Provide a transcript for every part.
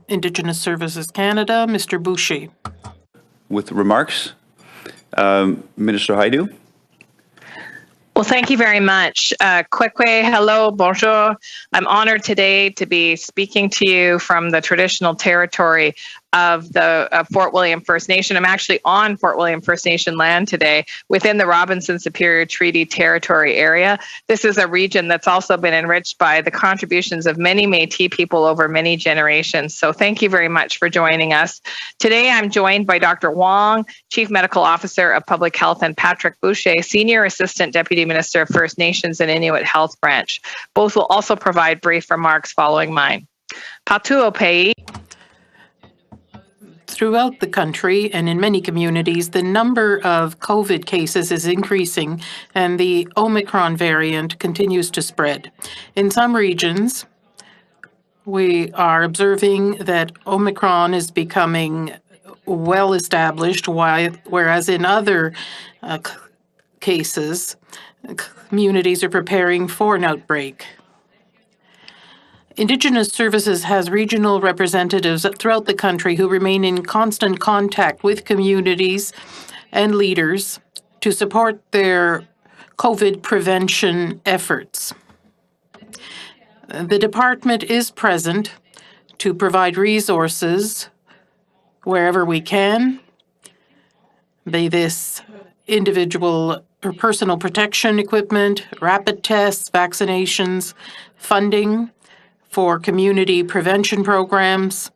Indigenous Services Canada, Mr. Boucher. With remarks, Minister Hajdu. Well, thank you very much. Kwekwe, hello, bonjour. I'm honored today to be speaking to you from the traditional territory of the Fort William First Nation. I'm actually on Fort William First Nation land today within the Robinson Superior Treaty Territory area. This is a region that's also been enriched by the contributions of many Métis people over many generations. So thank you very much for joining us. Today I'm joined by Dr. Wong, Chief Medical Officer of Public Health, and Patrick Boucher, Senior Assistant Deputy Minister of First Nations and Inuit Health Branch. Both will also provide brief remarks following mine. Patu Opei. Throughout the country and in many communities, the number of COVID cases is increasing and the Omicron variant continues to spread. In some regions, we are observing that Omicron is becoming well established, whereas in other cases, communities are preparing for an outbreak. Indigenous Services has regional representatives throughout the country who remain in constant contact with communities and leaders to support their COVID prevention efforts. The department is present to provide resources wherever we can, be this individual or personal protection equipment, rapid tests, vaccinations, funding for community prevention programs,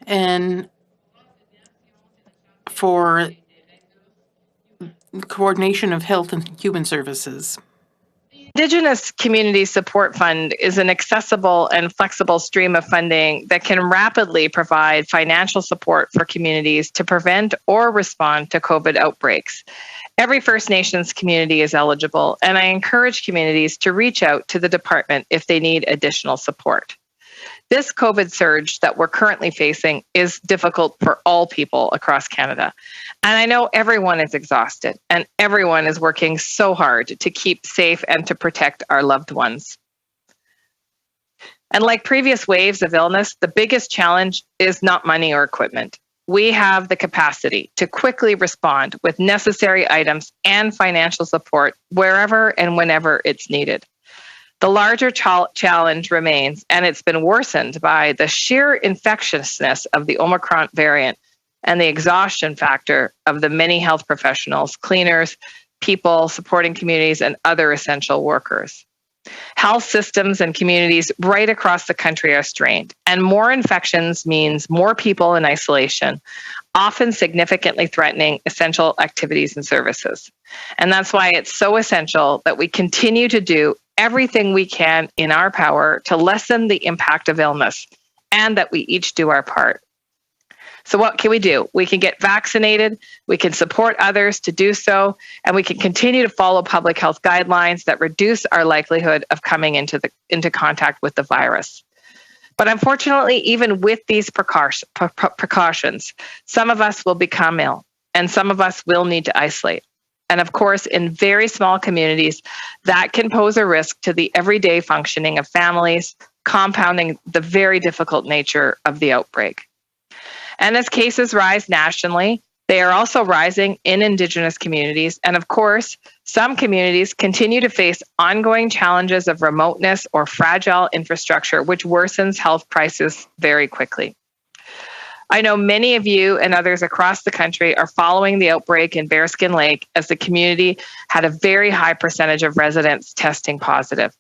and for coordination of health and human services. Indigenous Community Support Fund is an accessible and flexible stream of funding that can rapidly provide financial support for communities to prevent or respond to COVID outbreaks. Every First Nations community is eligible, and I encourage communities to reach out to the department if they need additional support. This COVID surge that we're currently facing is difficult for all people across Canada. And I know everyone is exhausted and everyone is working so hard to keep safe and to protect our loved ones. And like previous waves of illness, the biggest challenge is not money or equipment. We have the capacity to quickly respond with necessary items and financial support wherever and whenever it's needed. The larger challenge remains, and it's been worsened by the sheer infectiousness of the Omicron variant and the exhaustion factor of the many health professionals, cleaners, people supporting communities, and other essential workers. Health systems and communities right across the country are strained, and more infections means more people in isolation, often significantly threatening essential activities and services. And that's why it's so essential that we continue to do everything we can in our power to lessen the impact of illness, and that we each do our part. So what can we do? We can get vaccinated, we can support others to do so, and we can continue to follow public health guidelines that reduce our likelihood of coming into contact with the virus. But unfortunately, even with these precautions, some of us will become ill, and some of us will need to isolate. And of course, in very small communities, that can pose a risk to the everyday functioning of families, compounding the very difficult nature of the outbreak. And as cases rise nationally, they are also rising in Indigenous communities. And of course, some communities continue to face ongoing challenges of remoteness or fragile infrastructure, which worsens health crises very quickly. I know many of you and others across the country are following the outbreak in Bearskin Lake, as the community had a very high percentage of residents testing positive.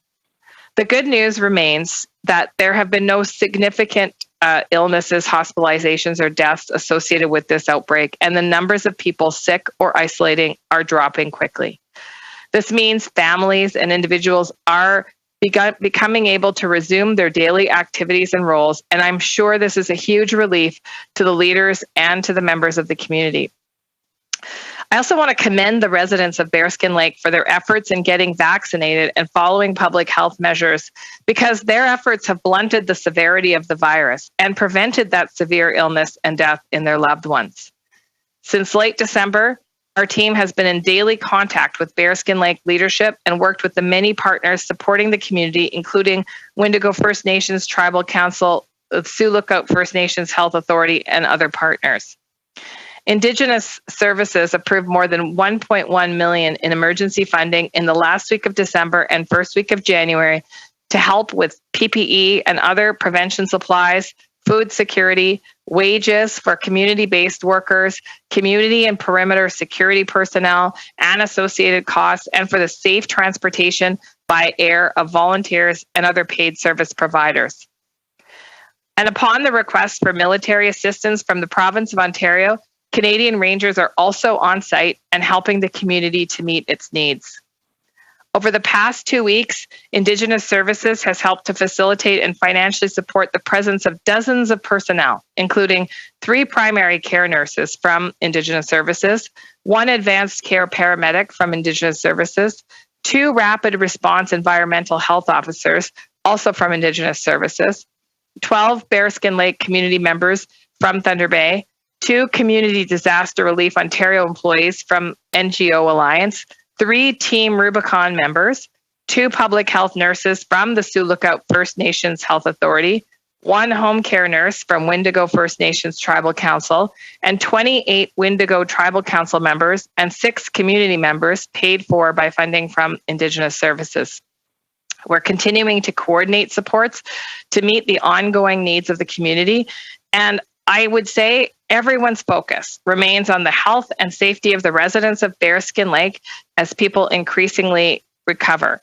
The good news remains that there have been no significant illnesses, hospitalizations, or deaths associated with this outbreak, and the numbers of people sick or isolating are dropping quickly. This means families and individuals are becoming able to resume their daily activities and roles, and I'm sure this is a huge relief to the leaders and to the members of the community. I also want to commend the residents of Bearskin Lake for their efforts in getting vaccinated and following public health measures, because their efforts have blunted the severity of the virus and prevented that severe illness and death in their loved ones. Since late December, our team has been in daily contact with Bearskin Lake leadership and worked with the many partners supporting the community, including Wendigo First Nations Tribal Council, the Sioux Lookout First Nations Health Authority, and other partners. Indigenous Services approved more than $1.1 million in emergency funding in the last week of December and first week of January to help with PPE and other prevention supplies, food security, wages for community-based workers, community and perimeter security personnel, and associated costs, and for the safe transportation by air of volunteers and other paid service providers. And upon the request for military assistance from the province of Ontario, Canadian Rangers are also on site and helping the community to meet its needs. Over the past 2 weeks, Indigenous Services has helped to facilitate and financially support the presence of dozens of personnel, including 3 primary care nurses from Indigenous Services, 1 advanced care paramedic from Indigenous Services, 2 rapid response environmental health officers, also from Indigenous Services, 12 Bearskin Lake community members from Thunder Bay, 2 Community Disaster Relief Ontario employees from NGO Alliance, 3 Team Rubicon members, 2 public health nurses from the Sioux Lookout First Nations Health Authority, 1 home care nurse from Wendigo First Nations Tribal Council, and 28 Wendigo Tribal Council members and 6 community members paid for by funding from Indigenous Services. We're continuing to coordinate supports to meet the ongoing needs of the community, and I would say everyone's focus remains on the health and safety of the residents of Bearskin Lake as people increasingly recover.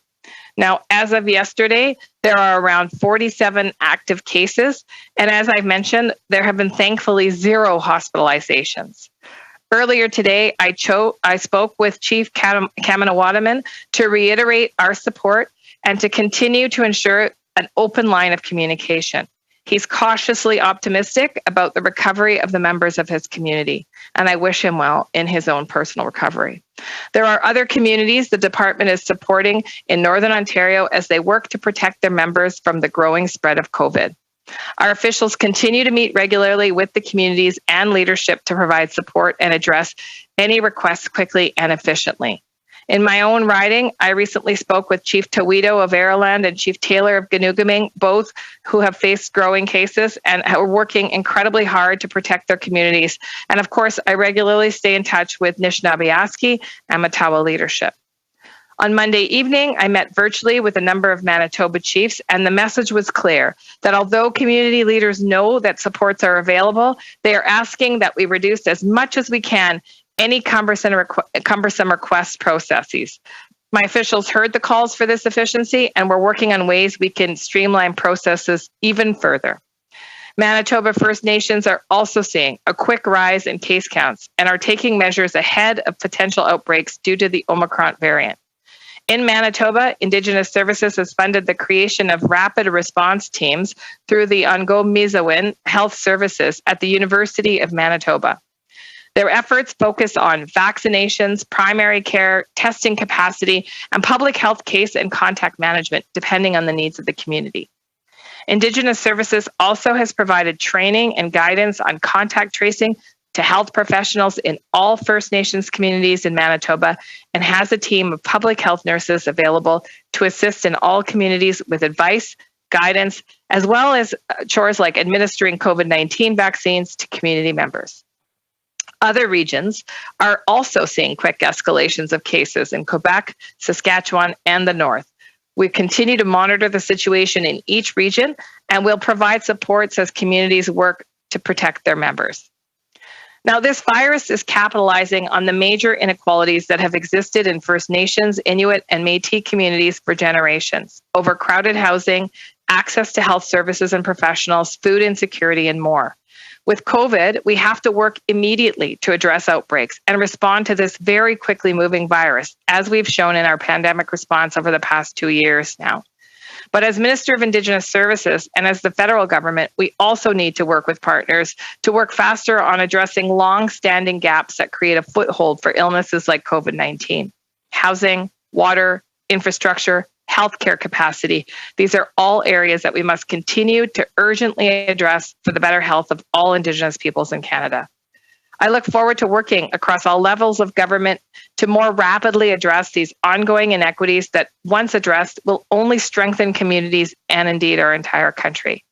Now, as of yesterday, there are around 47 active cases, and as I've mentioned, there have been thankfully 0 hospitalizations. Earlier today, I spoke with Chief Kamanawataman to reiterate our support and to continue to ensure an open line of communication. He's cautiously optimistic about the recovery of the members of his community, and I wish him well in his own personal recovery. There are other communities the department is supporting in Northern Ontario as they work to protect their members from the growing spread of COVID. Our officials continue to meet regularly with the communities and leadership to provide support and address any requests quickly and efficiently. In my own riding, I recently spoke with Chief Tawito of Araland and Chief Taylor of Ganugaming, both who have faced growing cases and are working incredibly hard to protect their communities. And of course, I regularly stay in touch with Anishinaabe and Matawa leadership. On Monday evening, I met virtually with a number of Manitoba chiefs, and the message was clear that although community leaders know that supports are available, they are asking that we reduce as much as we can any cumbersome request processes. My officials heard the calls for this efficiency, and we're working on ways we can streamline processes even further. Manitoba First Nations are also seeing a quick rise in case counts and are taking measures ahead of potential outbreaks due to the Omicron variant. In Manitoba, Indigenous Services has funded the creation of rapid response teams through the Ongo-Mizawin Health Services at the University of Manitoba. Their efforts focus on vaccinations, primary care, testing capacity, and public health case and contact management, depending on the needs of the community. Indigenous Services also has provided training and guidance on contact tracing to health professionals in all First Nations communities in Manitoba and has a team of public health nurses available to assist in all communities with advice, guidance, as well as chores like administering COVID-19 vaccines to community members. Other regions are also seeing quick escalations of cases in Quebec, Saskatchewan, and the North. We continue to monitor the situation in each region, and we'll provide supports as communities work to protect their members. Now, this virus is capitalizing on the major inequalities that have existed in First Nations, Inuit, and Métis communities for generations: overcrowded housing, access to health services and professionals, food insecurity, and more. With COVID, we have to work immediately to address outbreaks and respond to this very quickly moving virus, as we've shown in our pandemic response over the past 2 years now. But as Minister of Indigenous Services and as the federal government, we also need to work with partners to work faster on addressing long-standing gaps that create a foothold for illnesses like COVID-19. Housing, water, infrastructure, healthcare capacity. These are all areas that we must continue to urgently address for the better health of all Indigenous peoples in Canada. I look forward to working across all levels of government to more rapidly address these ongoing inequities that, once addressed, will only strengthen communities and indeed our entire country.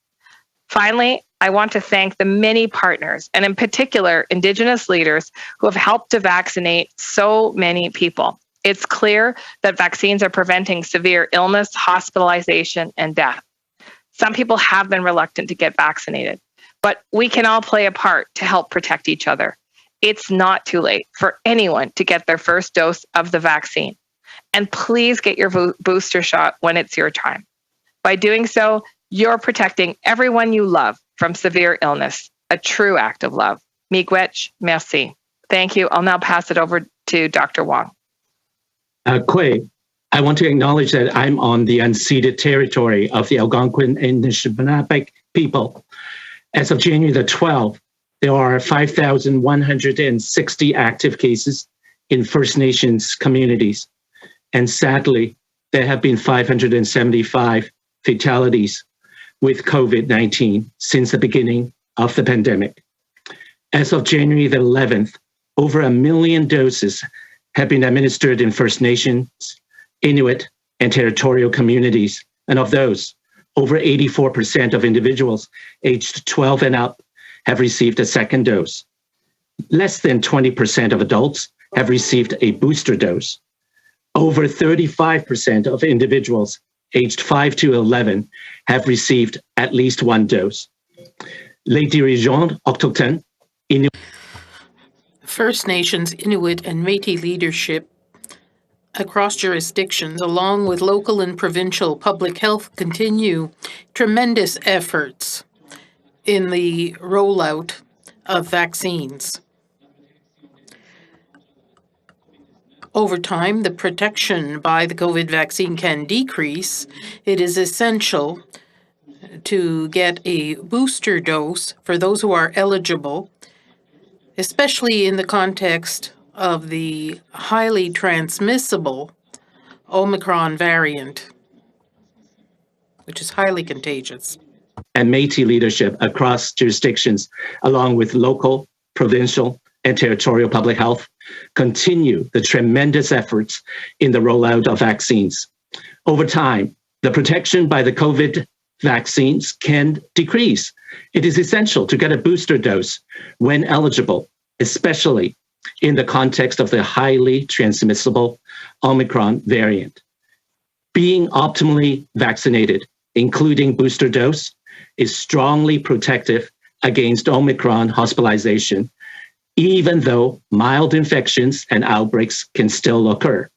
Finally, I want to thank the many partners, and in particular, Indigenous leaders who have helped to vaccinate so many people. It's clear that vaccines are preventing severe illness, hospitalization, and death. Some people have been reluctant to get vaccinated, but we can all play a part to help protect each other. It's not too late for anyone to get their first dose of the vaccine. And please get your booster shot when it's your time. By doing so, you're protecting everyone you love from severe illness, a true act of love. Miigwech, merci. Thank you. I'll now pass it over to Dr. Wong. Quay, I want to acknowledge that I'm on the unceded territory of the Algonquin and Anishinaabe people. As of January the 12th, there are 5,160 active cases in First Nations communities. And sadly, there have been 575 fatalities with COVID-19 since the beginning of the pandemic. As of January the 11th, over 1 million doses have been administered in First Nations, Inuit, and territorial communities. And of those, over 84% of individuals aged 12 and up have received a second dose. Less than 20% of adults have received a booster dose. Over 35% of individuals aged 5 to 11 have received at least one dose. Les dirigeants autochtones, Inuit. First Nations, Inuit and Métis leadership across jurisdictions, along with local and provincial public health, continue tremendous efforts in the rollout of vaccines. Over time, the protection by the COVID vaccine can decrease. It is essential to get a booster dose for those who are eligible, especially in the context of the highly transmissible Omicron variant, which is highly contagious. And Métis leadership across jurisdictions, along with local, provincial, and territorial public health, continue the tremendous efforts in the rollout of vaccines. Over time, the protection by the COVID vaccines can decrease. It is essential to get a booster dose when eligible, especially in the context of the highly transmissible Omicron variant. Being optimally vaccinated, including booster dose, is strongly protective against Omicron hospitalization, even though mild infections and outbreaks can still occur.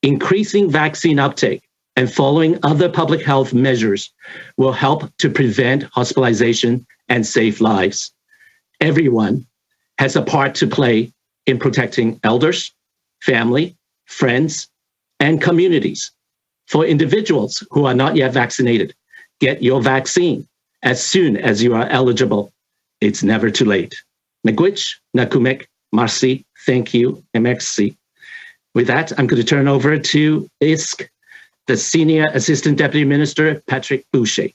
Increasing vaccine uptake and following other public health measures will help to prevent hospitalization and save lives. Everyone has a part to play in protecting elders, family, friends, and communities. For individuals who are not yet vaccinated, get your vaccine as soon as you are eligible. It's never too late. Miigwech, nakumek, marcy, thank you, and merci. With that, I'm going to turn over to ISK, the Senior Assistant Deputy Minister, Patrick Boucher.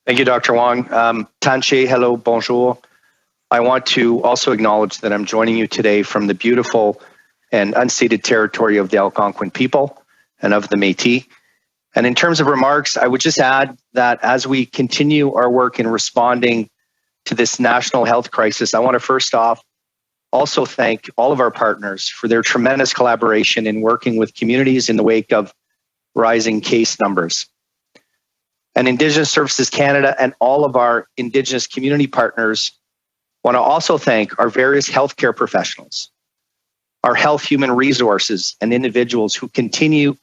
Thank you, Dr. Wong. Tanche, hello, bonjour. I want to also acknowledge that I'm joining you today from the beautiful and unceded territory of the Algonquin people and of the Métis. And in terms of remarks, I would just add that as we continue our work in responding to this national health crisis, I want to first off also thank all of our partners for their tremendous collaboration in working with communities in the wake of rising case numbers. And Indigenous Services Canada and all of our Indigenous community partners want to also thank our various healthcare professionals, our health human resources, and individuals who continue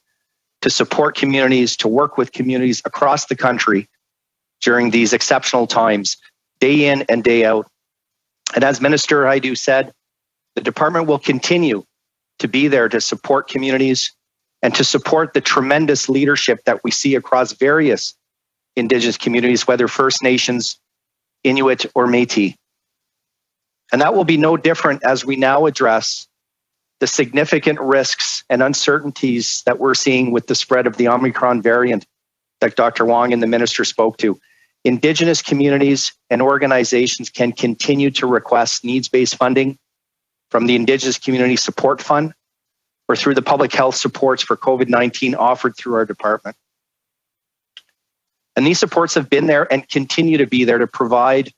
to support communities, to work with communities across the country during these exceptional times, day in and day out. And as Minister Hajdu said, the department will continue to be there to support communities and to support the tremendous leadership that we see across various Indigenous communities, whether First Nations, Inuit, or Métis. And that will be no different as we now address the significant risks and uncertainties that we're seeing with the spread of the Omicron variant that Dr. Wong and the Minister spoke to. Indigenous communities and organizations can continue to request needs-based funding from the Indigenous Community Support Fund or through the public health supports for COVID-19 offered through our department. And these supports have been there and continue to be there to provide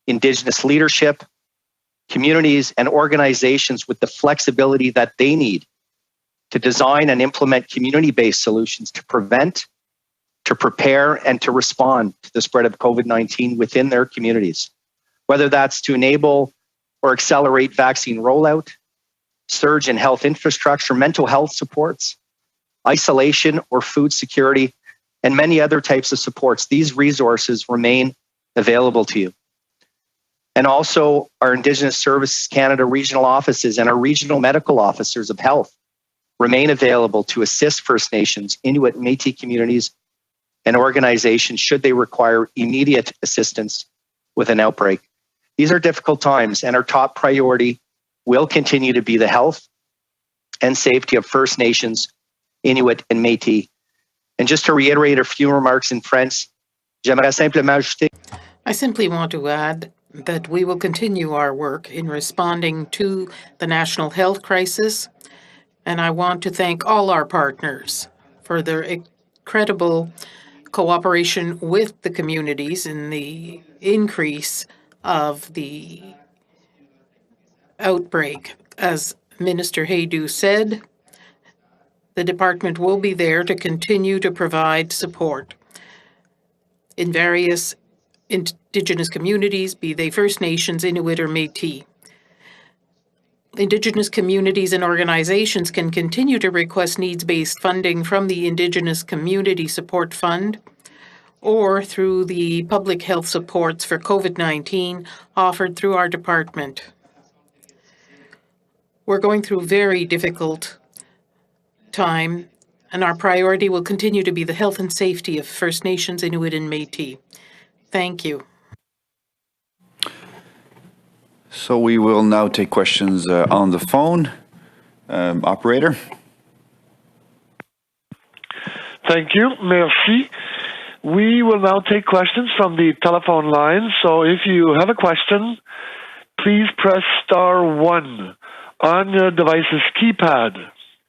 Indigenous leadership, communities, and organizations with the flexibility that they need to design and implement community-based solutions to prevent, to prepare, and to respond to the spread of COVID-19 within their communities. Whether that's to enable or accelerate vaccine rollout, surge in health infrastructure, mental health supports, isolation or food security, and many other types of supports. These resources remain available to you. And also our Indigenous Services Canada regional offices and our regional medical officers of health remain available to assist First Nations, Inuit and Métis communities and organizations should they require immediate assistance with an outbreak. These are difficult times, and our top priority will continue to be the health and safety of First Nations, Inuit and Métis. And just to reiterate a few remarks in French, j'aimerais simplement ajouter. I simply want to add that we will continue our work in responding to the national health crisis, and I want to thank all our partners for their incredible cooperation with the communities in the increase of the outbreak. As Minister Hajdu said, the department will be there to continue to provide support in various Indigenous communities, be they First Nations, Inuit or Métis. Indigenous communities and organizations can continue to request needs-based funding from the Indigenous Community Support Fund or through the public health supports for COVID-19 offered through our department. We're going through a very difficult time, and our priority will continue to be the health and safety of First Nations, Inuit and Métis. Thank you. So we will now take questions on the phone. Operator. Thank you. Merci. We will now take questions from the telephone line. So if you have a question, please press *1 on your device's keypad.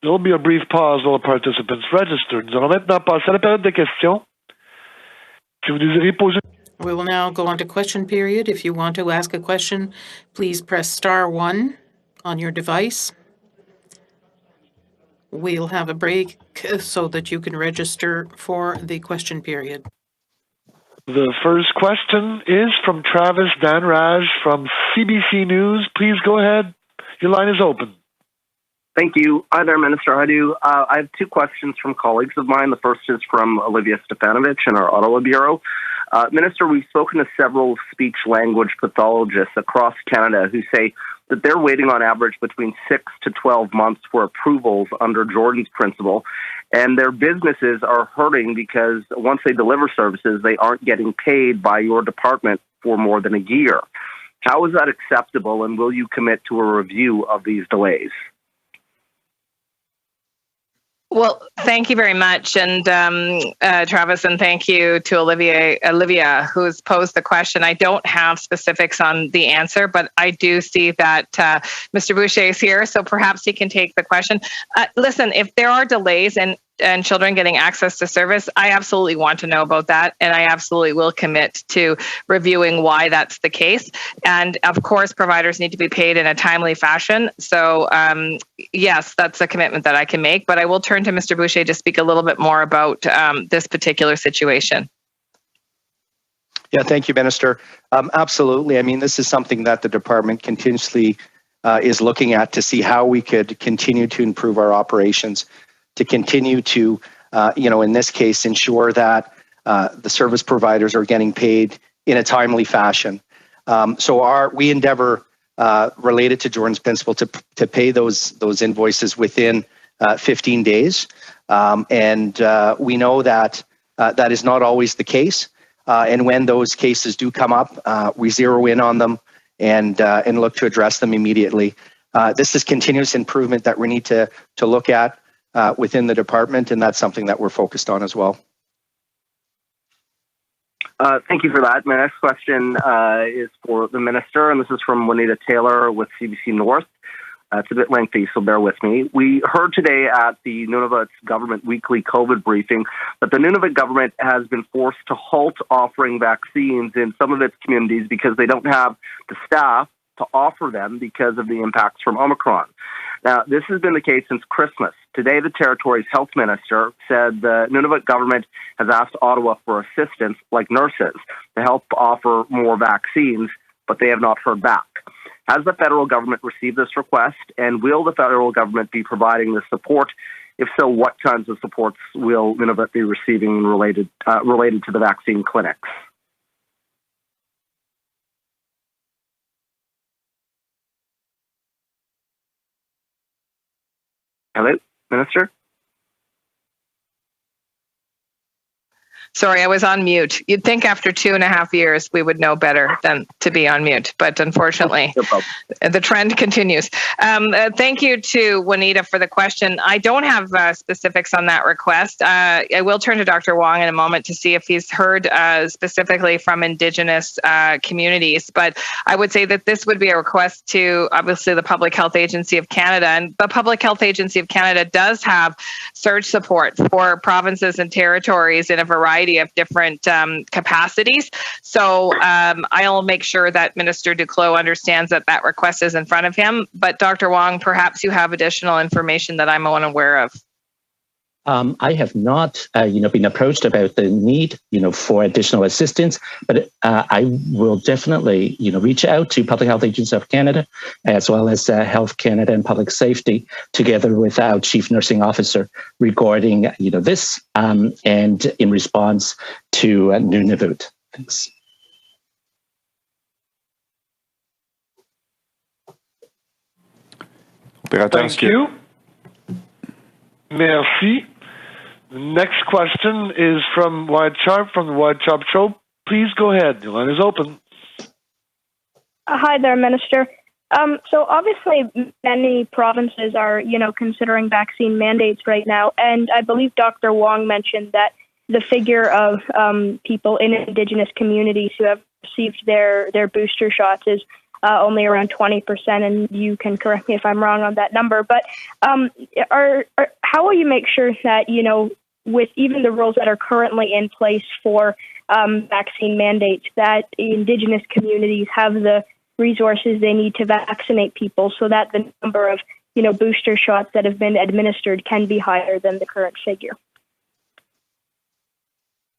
There will be a brief pause while the participants register. Nous allons maintenant passer à la période de questions. Si vous désirez poser. We will now go on to question period. If you want to ask a question, please press *1 on your device. We'll have a break so that you can register for the question period. The first question is from Travis Danraj from CBC News. Please go ahead. Your line is open. Thank you. Hi there, Minister Hajdu. I have two questions from colleagues of mine. The first is from Olivia Stefanovich in our Ottawa Bureau. Minister, we've spoken to several speech-language pathologists across Canada who say that they're waiting on average between 6 to 12 months for approvals under Jordan's principle, and their businesses are hurting because once they deliver services, they aren't getting paid by your department for more than a year. How is that acceptable, and will you commit to a review of these delays? Well, thank you very much, and Travis, and thank you to Olivia, who's posed the question. I don't have specifics on the answer, but I do see that Mr. Boucher is here, so perhaps he can take the question. Listen, if there are delays and children getting access to service, I absolutely want to know about that, and I absolutely will commit to reviewing why that's the case. And of course, providers need to be paid in a timely fashion. So yes, that's a commitment that I can make, but I will turn to Mr. Boucher to speak a little bit more about this particular situation. Yeah, thank you, Minister. Absolutely. I mean, this is something that the department continuously is looking at to see how we could continue to improve our operations, to continue to, in this case, ensure that the service providers are getting paid in a timely fashion. So we endeavor related to Jordan's principle to pay those invoices within 15 days. And we know that that is not always the case. And when those cases do come up, we zero in on them and look to address them immediately. This is continuous improvement that we need to look at within the department, and that's something that we're focused on as well. Thank you for that. My next question is for the Minister, and this is from Juanita Taylor with CBC North. It's a bit lengthy, so bear with me. We heard today at the Nunavut government weekly COVID briefing that the Nunavut government has been forced to halt offering vaccines in some of its communities because they don't have the staff to offer them because of the impacts from Omicron. Now, this has been the case since Christmas. Today, the territory's health minister said the Nunavut government has asked Ottawa for assistance, like nurses, to help offer more vaccines, but they have not heard back. Has the federal government received this request, and will the federal government be providing this support? If so, what kinds of supports will Nunavut be receiving related to the vaccine clinics? Hello, Minister? Sorry, I was on mute. You'd think after 2.5 years we would know better than to be on mute, but unfortunately, the trend continues. Thank you to Juanita for the question. I don't have specifics on that request. I will turn to Dr. Wong in a moment to see if he's heard specifically from Indigenous communities, but I would say that this would be a request to, obviously, the Public Health Agency of Canada, and the Public Health Agency of Canada does have surge support for provinces and territories in a variety of different capacities. So I'll make sure that Minister Duclos understands that that request is in front of him. But Dr. Wong, perhaps you have additional information that I'm unaware of. I have not, been approached about the need, for additional assistance, but I will definitely, reach out to Public Health Agency of Canada, as well as Health Canada and Public Safety, together with our Chief Nursing Officer, regarding, this, and in response to Nunavut. Thanks. Thank you. Merci. The next question is from Wide Sharp from the Wide Sharp Show. Please go ahead. Your line is open. Hi there, Minister. So obviously many provinces are, considering vaccine mandates right now. And I believe Dr. Wong mentioned that the figure of people in Indigenous communities who have received their booster shots is only around 20%, and you can correct me if I'm wrong on that number. But how will you make sure that, with even the rules that are currently in place for vaccine mandates, that Indigenous communities have the resources they need to vaccinate people so that the number of, booster shots that have been administered can be higher than the current figure?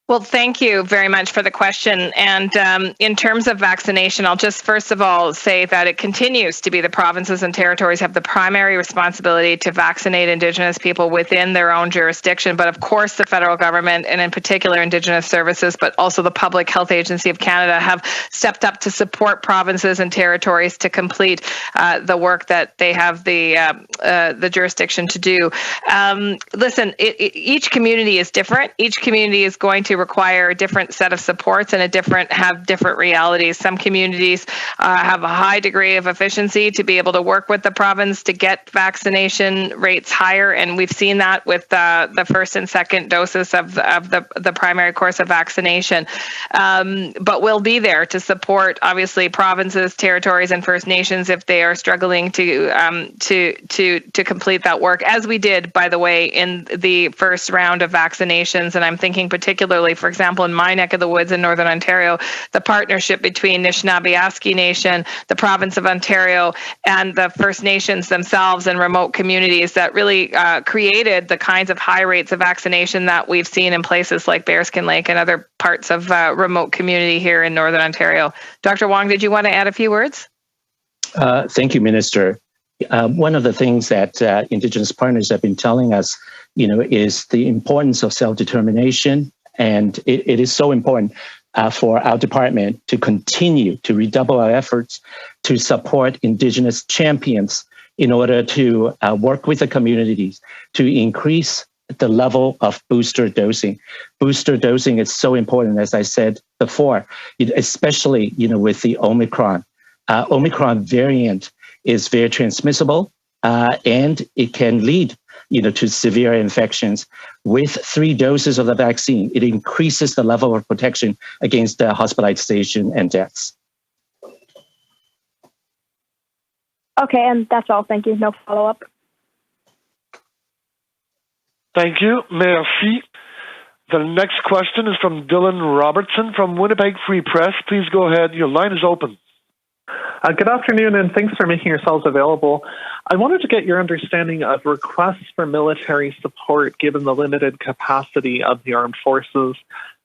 Well, thank you very much for the question. And in terms of vaccination, I'll just first of all say that it continues to be the provinces and territories have the primary responsibility to vaccinate Indigenous people within their own jurisdiction. But of course, the federal government, and in particular Indigenous services, but also the Public Health Agency of Canada, have stepped up to support provinces and territories to complete the work that they have the jurisdiction to do. Listen, each community is different. Each community is going to require a different set of supports and have different realities. Some communities have a high degree of efficiency to be able to work with the province to get vaccination rates higher, and we've seen that with the first and second doses of the primary course of vaccination. But we'll be there to support, obviously, provinces, territories, and First Nations if they are struggling to complete that work, as we did, by the way, in the first round of vaccinations. And I'm thinking particularly, for example, in my neck of the woods in Northern Ontario, the partnership between Anishinaabe Nation, the province of Ontario, and the First Nations themselves and remote communities that really created the kinds of high rates of vaccination that we've seen in places like Bearskin Lake and other parts of remote community here in Northern Ontario. Dr. Wong, did you want to add a few words? Thank you, Minister. One of the things that Indigenous partners have been telling us, is the importance of self-determination. And it is so important for our department to continue to redouble our efforts to support Indigenous champions in order to work with the communities to increase the level of booster dosing. Booster dosing is so important, as I said before, especially with the Omicron. Omicron variant is very transmissible, and it can lead to severe infections. With 3 doses of the vaccine, it increases the level of protection against hospitalization and deaths. Okay, and that's all. Thank you. No follow-up. Thank you. Merci. The next question is from Dylan Robertson from Winnipeg Free Press. Please go ahead. Your line is open. Good afternoon, and thanks for making yourselves available. I wanted to get your understanding of requests for military support given the limited capacity of the armed forces.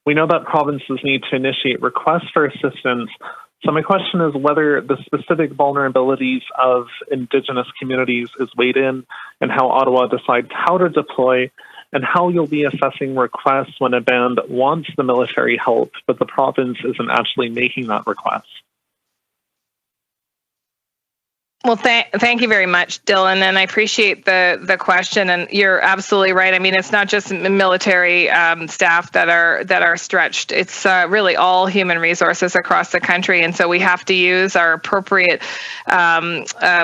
We know that provinces need to initiate requests for assistance. So my question is whether the specific vulnerabilities of Indigenous communities is weighed in and how Ottawa decides how to deploy, and how you'll be assessing requests when a band wants the military help, but the province isn't actually making that request. Well, thank you very much, Dylan, and I appreciate the question. And you're absolutely right. I mean, it's not just military staff that are stretched. It's really all human resources across the country, and so we have to use our appropriate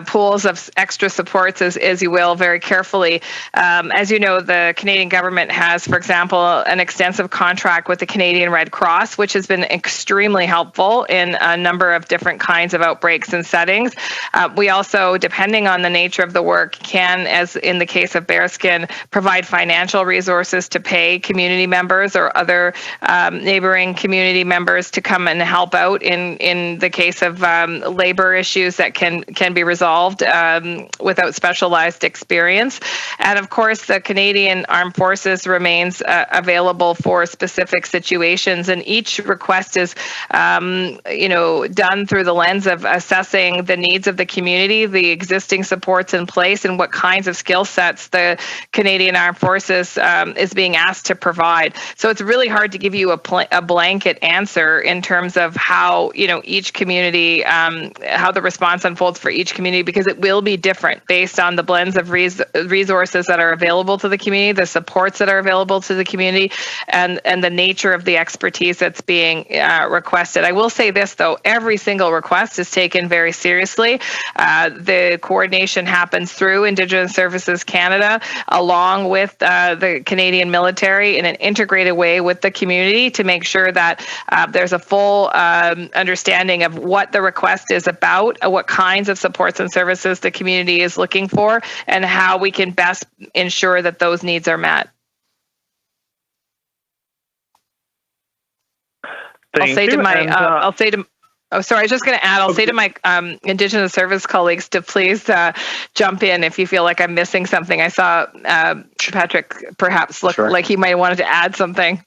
pools of extra supports, as you will, very carefully. As you know, the Canadian government has, for example, an extensive contract with the Canadian Red Cross, which has been extremely helpful in a number of different kinds of outbreaks and settings. We also, depending on the nature of the work, can, as in the case of Bearskin, provide financial resources to pay community members or other neighboring community members to come and help out in the case of labor issues that can be resolved without specialized experience. And of course, the Canadian Armed Forces remains available for specific situations, and each request is done through the lens of assessing the needs of the community, the existing supports in place, and what kinds of skill sets the Canadian Armed Forces is being asked to provide. So it's really hard to give you a blanket answer in terms of how each community, how the response unfolds for each community, because it will be different based on the blends of resources that are available to the community, the supports that are available to the community, and the nature of the expertise that's being requested. I will say this, though, every single request is taken very seriously. The coordination happens through Indigenous Services Canada, along with the Canadian military, in an integrated way with the community, to make sure that there's a full understanding of what the request is about, what kinds of supports and services the community is looking for, and how we can best ensure that those needs are met. I'll say to my Indigenous service colleagues to please jump in if you feel like I'm missing something. I saw Patrick perhaps look like he might have wanted to add something.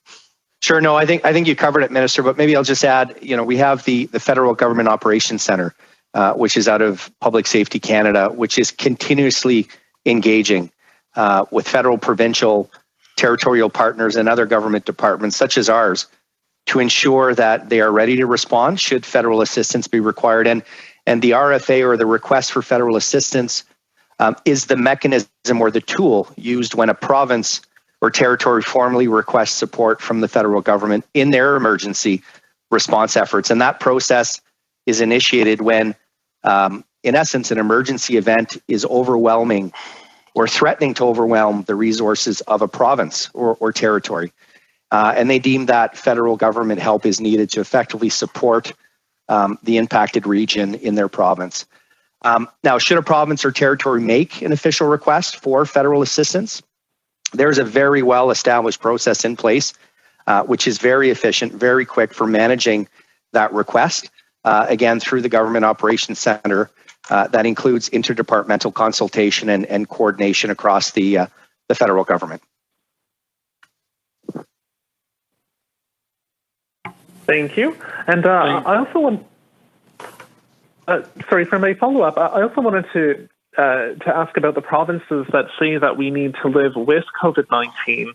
Sure. No, I think you covered it, Minister, but maybe I'll just add, we have the Federal Government Operations Center, which is out of Public Safety Canada, which is continuously engaging with federal, provincial, territorial partners and other government departments such as ours, to ensure that they are ready to respond should federal assistance be required. And the RFA, or the request for federal assistance, is the mechanism or the tool used when a province or territory formally requests support from the federal government in their emergency response efforts. And that process is initiated when, in essence, an emergency event is overwhelming or threatening to overwhelm the resources of a province or territory. And they deem that federal government help is needed to effectively support the impacted region in their province. Now, should a province or territory make an official request for federal assistance, there's a very well-established process in place, which is very efficient, very quick for managing that request, again, through the Government Operations Center. That includes interdepartmental consultation and coordination across the federal government. Thank you. And I also want, for my follow-up, I also wanted to ask about the provinces that say that we need to live with COVID-19.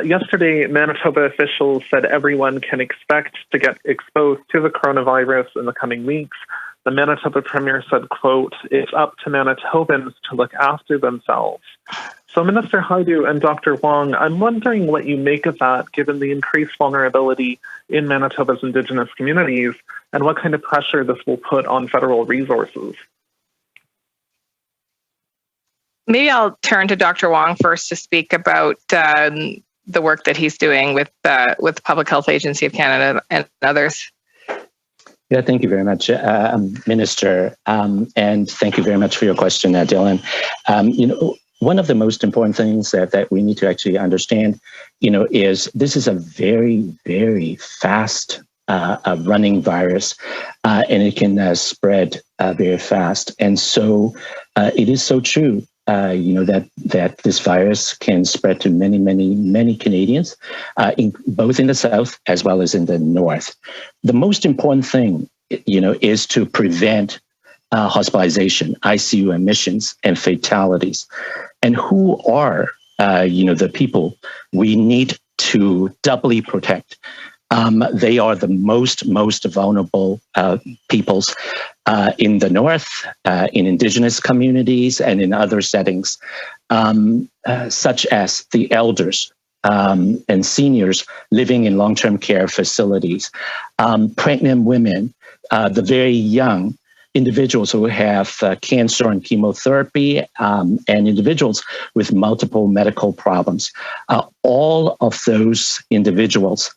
Yesterday, Manitoba officials said everyone can expect to get exposed to the coronavirus in the coming weeks. The Manitoba Premier said, quote, "It's up to Manitobans to look after themselves." So Minister Hajdu and Dr. Wong, I'm wondering what you make of that, given the increased vulnerability in Manitoba's Indigenous communities, and what kind of pressure this will put on federal resources. Maybe I'll turn to Dr. Wong first to speak about the work that he's doing with the Public Health Agency of Canada and others. Yeah, thank you very much, Minister, and thank you very much for your question, Dylan. One of the most important things that we need to actually understand, is this is a very, very fast running virus, and it can spread very fast. And so it is so true, that this virus can spread to many, many, many Canadians, both in the South as well as in the North. The most important thing, is to prevent hospitalization, ICU admissions, and fatalities. And who are, the people we need to doubly protect? They are the most vulnerable peoples in the North, in Indigenous communities, and in other settings, such as the elders and seniors living in long-term care facilities, pregnant women, the very young, individuals who have cancer and chemotherapy, and individuals with multiple medical problems. All of those individuals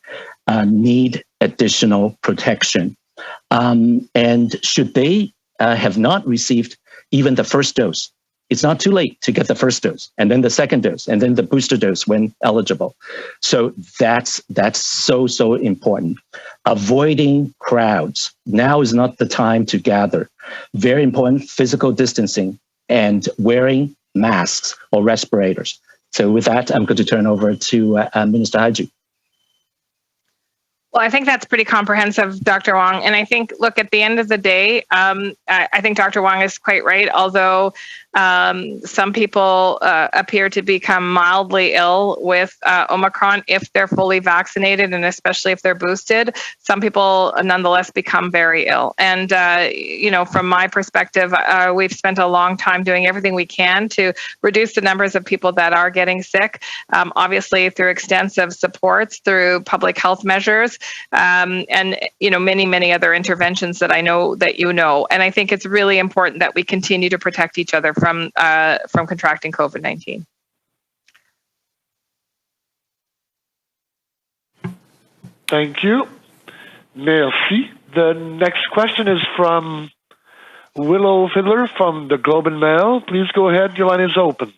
need additional protection. And should they have not received even the first dose, it's not too late to get the first dose, and then the second dose, and then the booster dose when eligible. So that's so important. Avoiding crowds. Now is not the time to gather. Very important, physical distancing and wearing masks or respirators. So with that, I'm going to turn over to Minister Hajdu. Well, I think that's pretty comprehensive, Dr. Wong. And I think, look, at the end of the day, I think Dr. Wong is quite right. Although some people appear to become mildly ill with Omicron if they're fully vaccinated, and especially if they're boosted, some people nonetheless become very ill. And, from my perspective, we've spent a long time doing everything we can to reduce the numbers of people that are getting sick, obviously through extensive supports, through public health measures, and many other interventions that I know that you know. And I think it's really important that we continue to protect each other from contracting COVID-19. Thank you. Merci. The next question is from Willow Fiddler from the Globe and Mail. Please go ahead. Your line is open.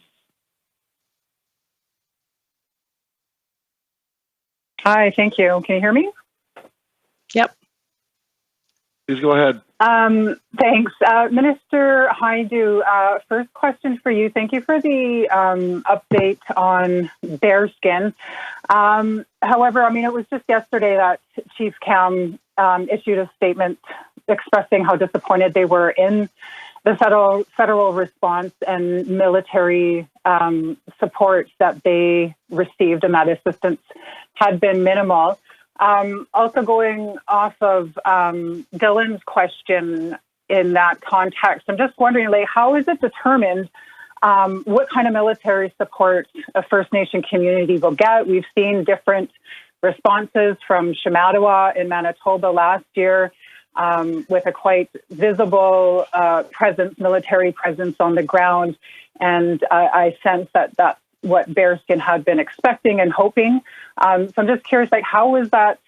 Hi, thank you. Can you hear me? Yep. Please go ahead. Thanks. Minister Hajdu, first question for you. Thank you for the update on bearskin. However, it was just yesterday that Chief Cam issued a statement expressing how disappointed they were in the federal response and military support that they received, and that assistance had been minimal. Also going off of Dylan's question in that context, I'm just wondering, how is it determined what kind of military support a First Nation community will get? We've seen different responses from Shamattawa in Manitoba last year with a quite visible military presence on the ground. And I sense that that's what Bearskin had been expecting and hoping. So I'm just curious, how is that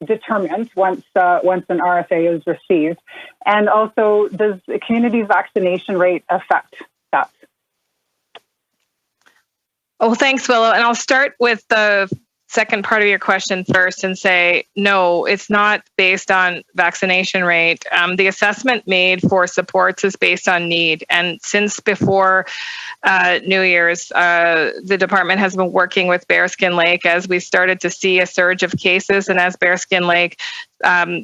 determined once an RFA is received? And also, does the community vaccination rate affect that? Oh, thanks, Willow. And I'll start with the second part of your question first and say, no, it's not based on vaccination rate. The assessment made for supports is based on need. And since before New Year's, the department has been working with Bearskin Lake as we started to see a surge of cases. And as Bearskin Lake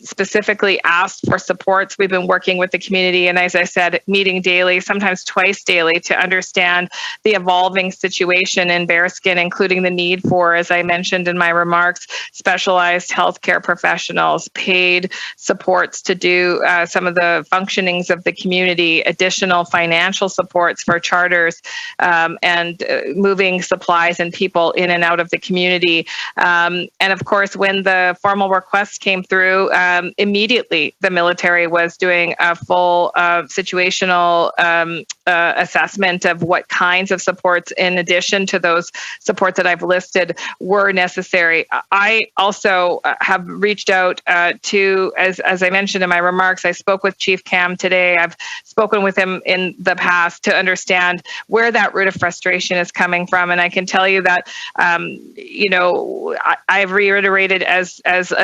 specifically asked for supports, we've been working with the community. And as I said, meeting daily, sometimes twice daily, to understand the evolving situation in Bearskin, including the need for, as I mentioned in my remarks, specialized healthcare professionals, paid supports to do some of the functionings of the community, additional financial supports for charters, and moving supplies and people in and out of the community. And of course, when the formal request came through through. Immediately, the military was doing a full situational assessment of what kinds of supports, in addition to those supports that I've listed, were necessary. I also have reached out to, as I mentioned in my remarks, I spoke with Chief Cam today. I've spoken with him in the past to understand where that root of frustration is coming from. And I can tell you that, I've reiterated as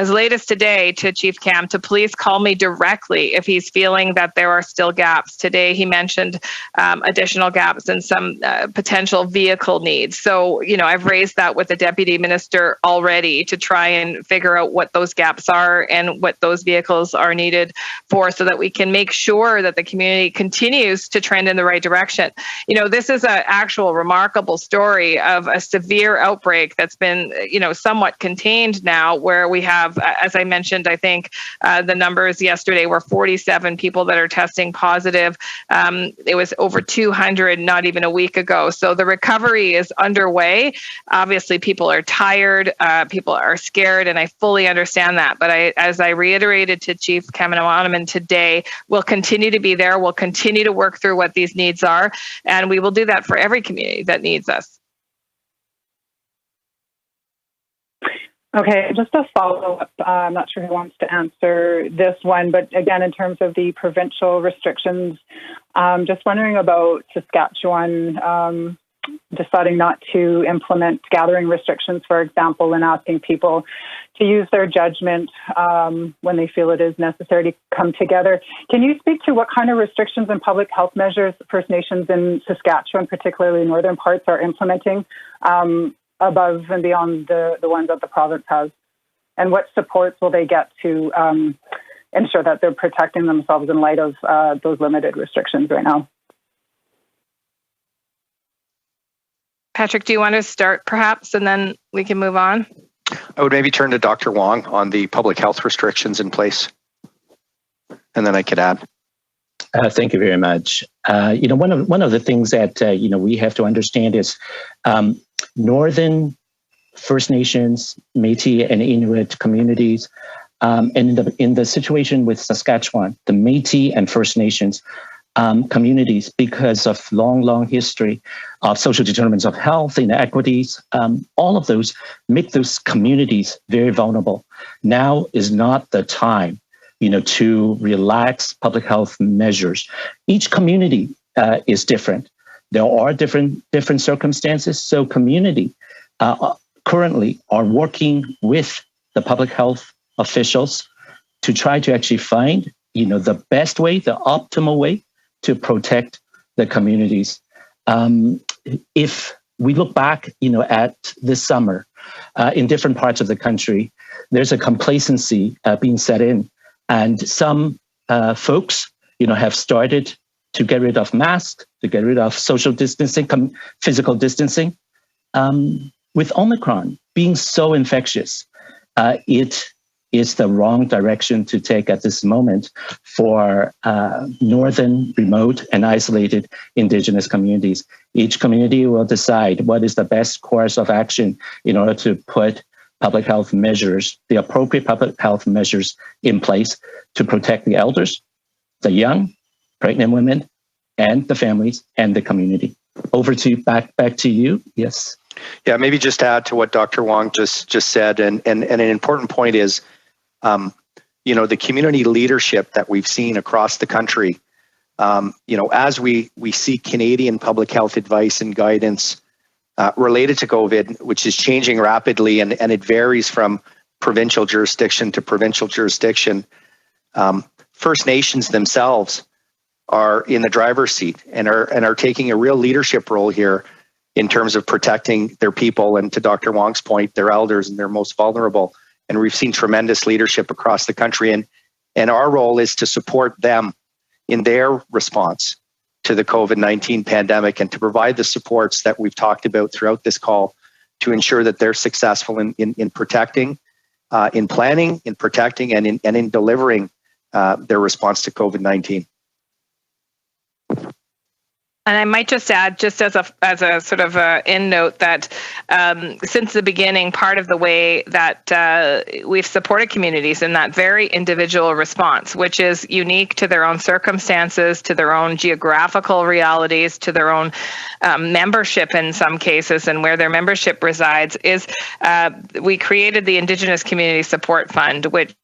late as today to Chief Cam to please call me directly if he's feeling that there are still gaps. Today, he mentioned additional gaps and some potential vehicle needs. So, I've raised that with the Deputy Minister already to try and figure out what those gaps are and what those vehicles are needed for, so that we can make sure that the community continues to trend in the right direction. This is an actual remarkable story of a severe outbreak that's been, somewhat contained now, where we have, as I mentioned, I think the numbers yesterday were 47 people that are testing positive. It was over 200 not even a week ago. So the recovery is underway. Obviously, people are tired, people are scared, and I fully understand that. But as I reiterated to Chief Kamanawanan today, we'll continue to be there. We'll continue to work through what these needs are, and we will do that for every community that needs us. Okay, just a follow-up. I'm not sure who wants to answer this one, but again, in terms of the provincial restrictions, just wondering about Saskatchewan deciding not to implement gathering restrictions, for example, and asking people to use their judgment when they feel it is necessary to come together. Can you speak to what kind of restrictions and public health measures First Nations in Saskatchewan, particularly northern parts, are implementing above and beyond the ones that the province has? And what supports will they get to ensure that they're protecting themselves in light of those limited restrictions right now? Patrick, do you want to start perhaps, and then we can move on? I would maybe turn to Dr. Wong on the public health restrictions in place, and then I could add. Thank you very much. One of the things that we have to understand is Northern First Nations, Métis, and Inuit communities, and in the situation with Saskatchewan, the Métis and First Nations communities, because of long history of social determinants of health, inequities, all of those make those communities very vulnerable. Now is not the time, to relax public health measures. Each community is different. There are different circumstances. So community currently are working with the public health officials to try to actually find, the best way, the optimal way to protect the communities. If we look back, at this summer, in different parts of the country, there's a complacency being set in, and some folks, have started to get rid of masks, to get rid of social distancing, physical distancing. With Omicron being so infectious, it is the wrong direction to take at this moment for northern, remote, and isolated Indigenous communities. Each community will decide what is the best course of action in order to put public health measures, the appropriate public health measures in place to protect the elders, the young, pregnant women, and the families and the community. Over to back to you. Yes. Yeah, maybe just to add to what Dr. Wong just said, and an important point is, the community leadership that we've seen across the country. As we see Canadian public health advice and guidance related to COVID, which is changing rapidly, and it varies from provincial jurisdiction to provincial jurisdiction. First Nations themselves are in the driver's seat and are taking a real leadership role here in terms of protecting their people, and to Dr. Wong's point, their elders and their most vulnerable. And we've seen tremendous leadership across the country, and our role is to support them in their response to the COVID-19 pandemic, and to provide the supports that we've talked about throughout this call to ensure that they're successful in protecting, in planning, in protecting, and in delivering their response to COVID-19. And I might just add, just as a sort of a end note, that since the beginning, part of the way that we've supported communities in that very individual response, which is unique to their own circumstances, to their own geographical realities, to their own membership in some cases, and where their membership resides, is we created the Indigenous Community Support Fund, which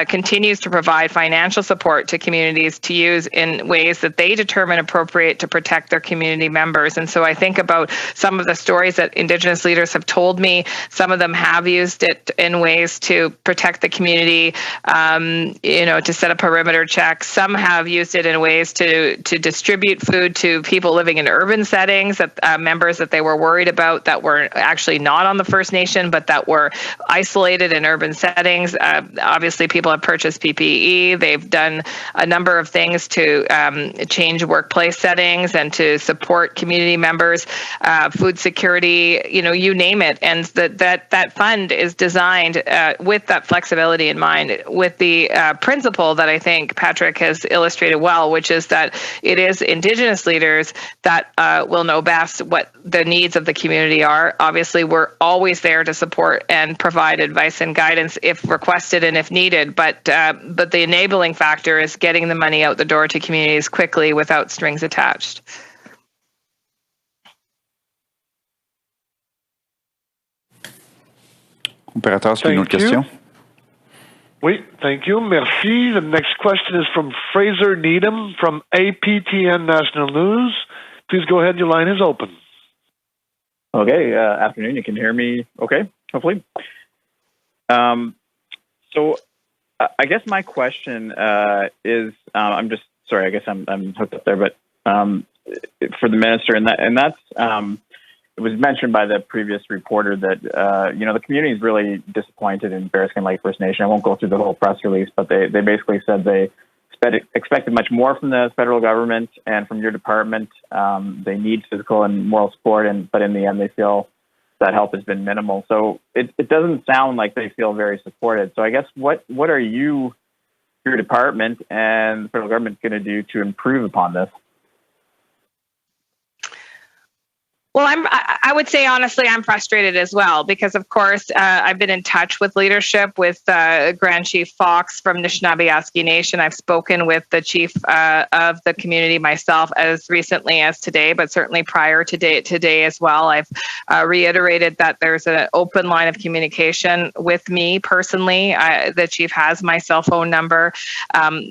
continues to provide financial support to communities to use in ways that they determine appropriate to protect their community members. And so I think about some of the stories that Indigenous leaders have told me. Some of them have used it in ways to protect the community, to set up perimeter checks. Some have used it in ways to distribute food to people living in urban settings, that members that they were worried about that were actually not on the First Nation, but that were isolated in urban settings. Obviously, people have purchased PPE. They've done a number of things to change workplace settings and to support community members, food security, you name it. And that fund is designed with that flexibility in mind, with the principle that I think Patrick has illustrated well, which is that it is Indigenous leaders that will know best what the needs of the community are. Obviously, we're always there to support and provide advice and guidance if requested and if needed, but the enabling factor is getting the money out the door to communities quickly without strings attached. Opérateur, est-ce qu'il y a une autre question? Oui, thank you. Merci. The next question is from Fraser Needham from APTN National News. Please go ahead. Your line is open. Okay, afternoon. You can hear me okay, hopefully. So I guess my question is, I'm just sorry. I guess I'm hooked up there, but for the minister, and that's it was mentioned by the previous reporter that the community is really disappointed in Bearskin Lake First Nation. I won't go through the whole press release, but they basically said they expected much more from the federal government and from your department. They need physical and moral support, but in the end, they feel that help has been minimal. So it doesn't sound like they feel very supported. So I guess what are your department and the federal government going to do to improve upon this? Well, I would say, honestly, I'm frustrated as well, because, of course, I've been in touch with leadership, with Grand Chief Fox from Anishinaabe Nation. I've spoken with the chief of the community myself as recently as today, but certainly prior to today as well. I've reiterated that there's an open line of communication with me personally. The chief has my cell phone number.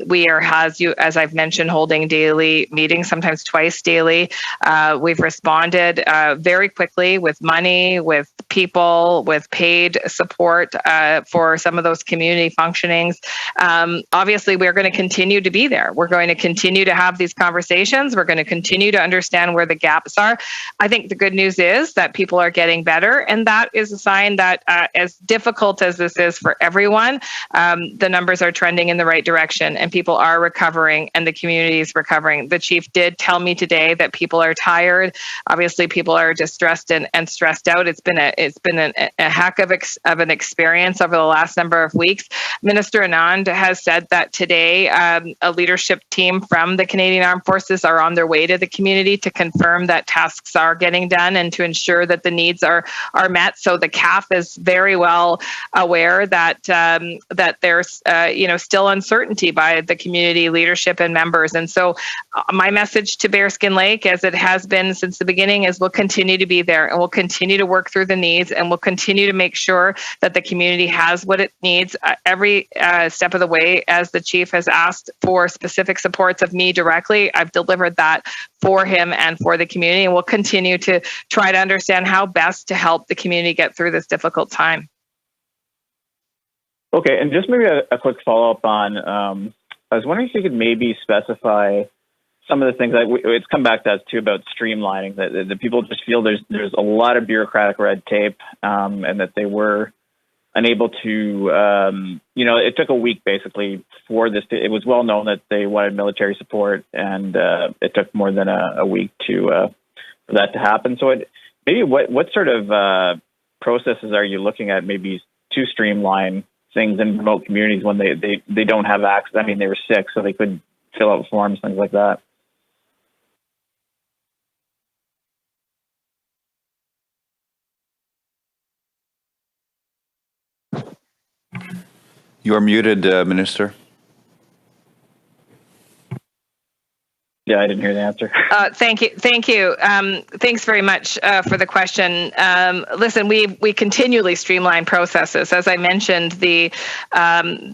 We are, as I've mentioned, holding daily meetings, sometimes twice daily. We've responded very quickly with money, with people, with paid support for some of those community functionings. Obviously, we're going to continue to be there. We're going to continue to have these conversations. We're going to continue to understand where the gaps are. I think the good news is that people are getting better, and that is a sign that as difficult as this is for everyone, the numbers are trending in the right direction, and people are recovering, and the community is recovering. The chief did tell me today that people are tired. Obviously, people are distressed and stressed out. It's been a heck of an experience over the last number of weeks. Minister Anand has said that today a leadership team from the Canadian Armed Forces are on their way to the community to confirm that tasks are getting done and to ensure that the needs are met. So the CAF is very well aware that there's still uncertainty by the community leadership and members. And so my message to Bearskin Lake, as it has been since the beginning, is we'll continue to be there, and we'll continue to work through the needs, and we'll continue to make sure that the community has what it needs every step of the way. As the chief has asked for specific supports of me directly, I've delivered that for him and for the community, and we'll continue to try to understand how best to help the community get through this difficult time. Okay, and just maybe a quick follow-up on, I was wondering if you could maybe specify some of the things it's come back to us too about streamlining, that people just feel there's a lot of bureaucratic red tape, and that they were unable to, it took a week basically for this. It was well known that they wanted military support, and it took more than a week for that to happen. So maybe what sort of processes are you looking at maybe to streamline things in remote communities when they don't have access? I mean, they were sick, so they couldn't fill out forms, things like that. You're muted, Minister. Yeah, I didn't hear the answer. Thank you. Thanks very much for the question. Listen, we continually streamline processes. As I mentioned, the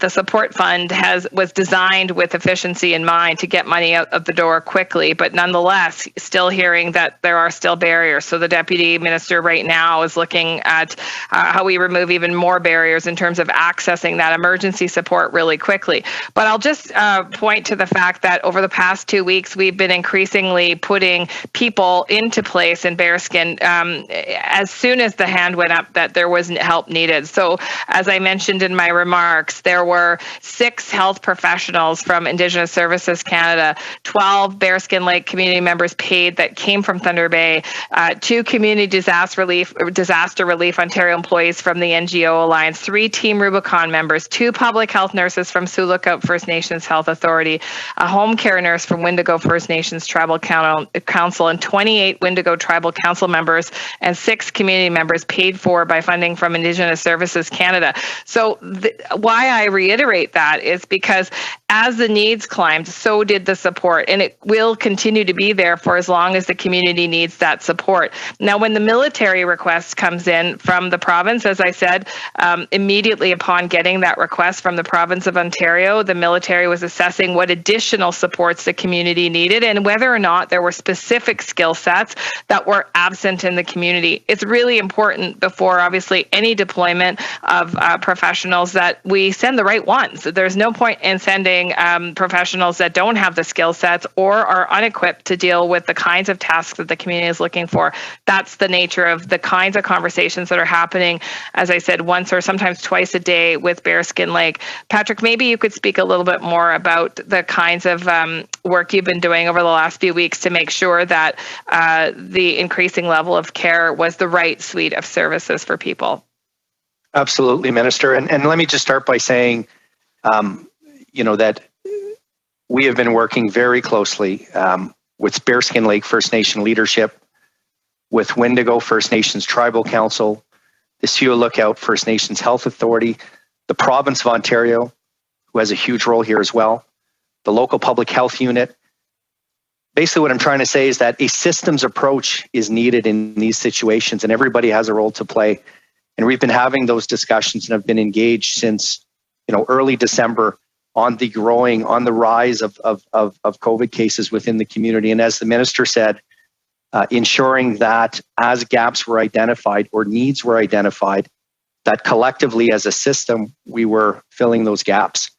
support fund was designed with efficiency in mind to get money out of the door quickly, but nonetheless, still hearing that there are still barriers. So the Deputy Minister right now is looking at how we remove even more barriers in terms of accessing that emergency support really quickly. But I'll just point to the fact that over the past 2 weeks, we've been increasingly putting people into place in Bearskin as soon as the hand went up that there was help needed. So as I mentioned in my remarks, there were 6 health professionals from Indigenous Services Canada, 12 Bearskin Lake community members paid that came from Thunder Bay, 2 community disaster relief Ontario employees from the NGO Alliance, 3 Team Rubicon members, 2 public health nurses from Sioux Lookout First Nations Health Authority, a home care nurse from Wendigo First Nations Tribal Council, and 28 Wendigo Tribal Council members and 6 community members paid for by funding from Indigenous Services Canada. So why I reiterate that is because as the needs climbed, so did the support, and it will continue to be there for as long as the community needs that support. Now, when the military request comes in from the province, as I said, immediately upon getting that request from the province of Ontario, the military was assessing what additional supports the community needed and whether or not there were specific skill sets that were absent in the community. It's really important before, obviously, any deployment of professionals that we send the right ones. There's no point in sending professionals that don't have the skill sets or are unequipped to deal with the kinds of tasks that the community is looking for. That's the nature of the kinds of conversations that are happening, as I said, once or sometimes twice a day with Bearskin Lake. Patrick, maybe you could speak a little bit more about the kinds of work you've been doing over the last few weeks to make sure that the increasing level of care was the right suite of services for people. Absolutely, Minister. And let me just start by saying, that we have been working very closely with Bearskin Lake First Nation leadership, with Wendigo First Nations Tribal Council, the Sioux Lookout First Nations Health Authority, the province of Ontario, who has a huge role here as well, the local public health unit. Basically, what I'm trying to say is that a systems approach is needed in these situations, and everybody has a role to play. And we've been having those discussions and have been engaged since, early December on the rise of COVID cases within the community. And as the minister said, ensuring that as gaps were identified or needs were identified, that collectively as a system, we were filling those gaps.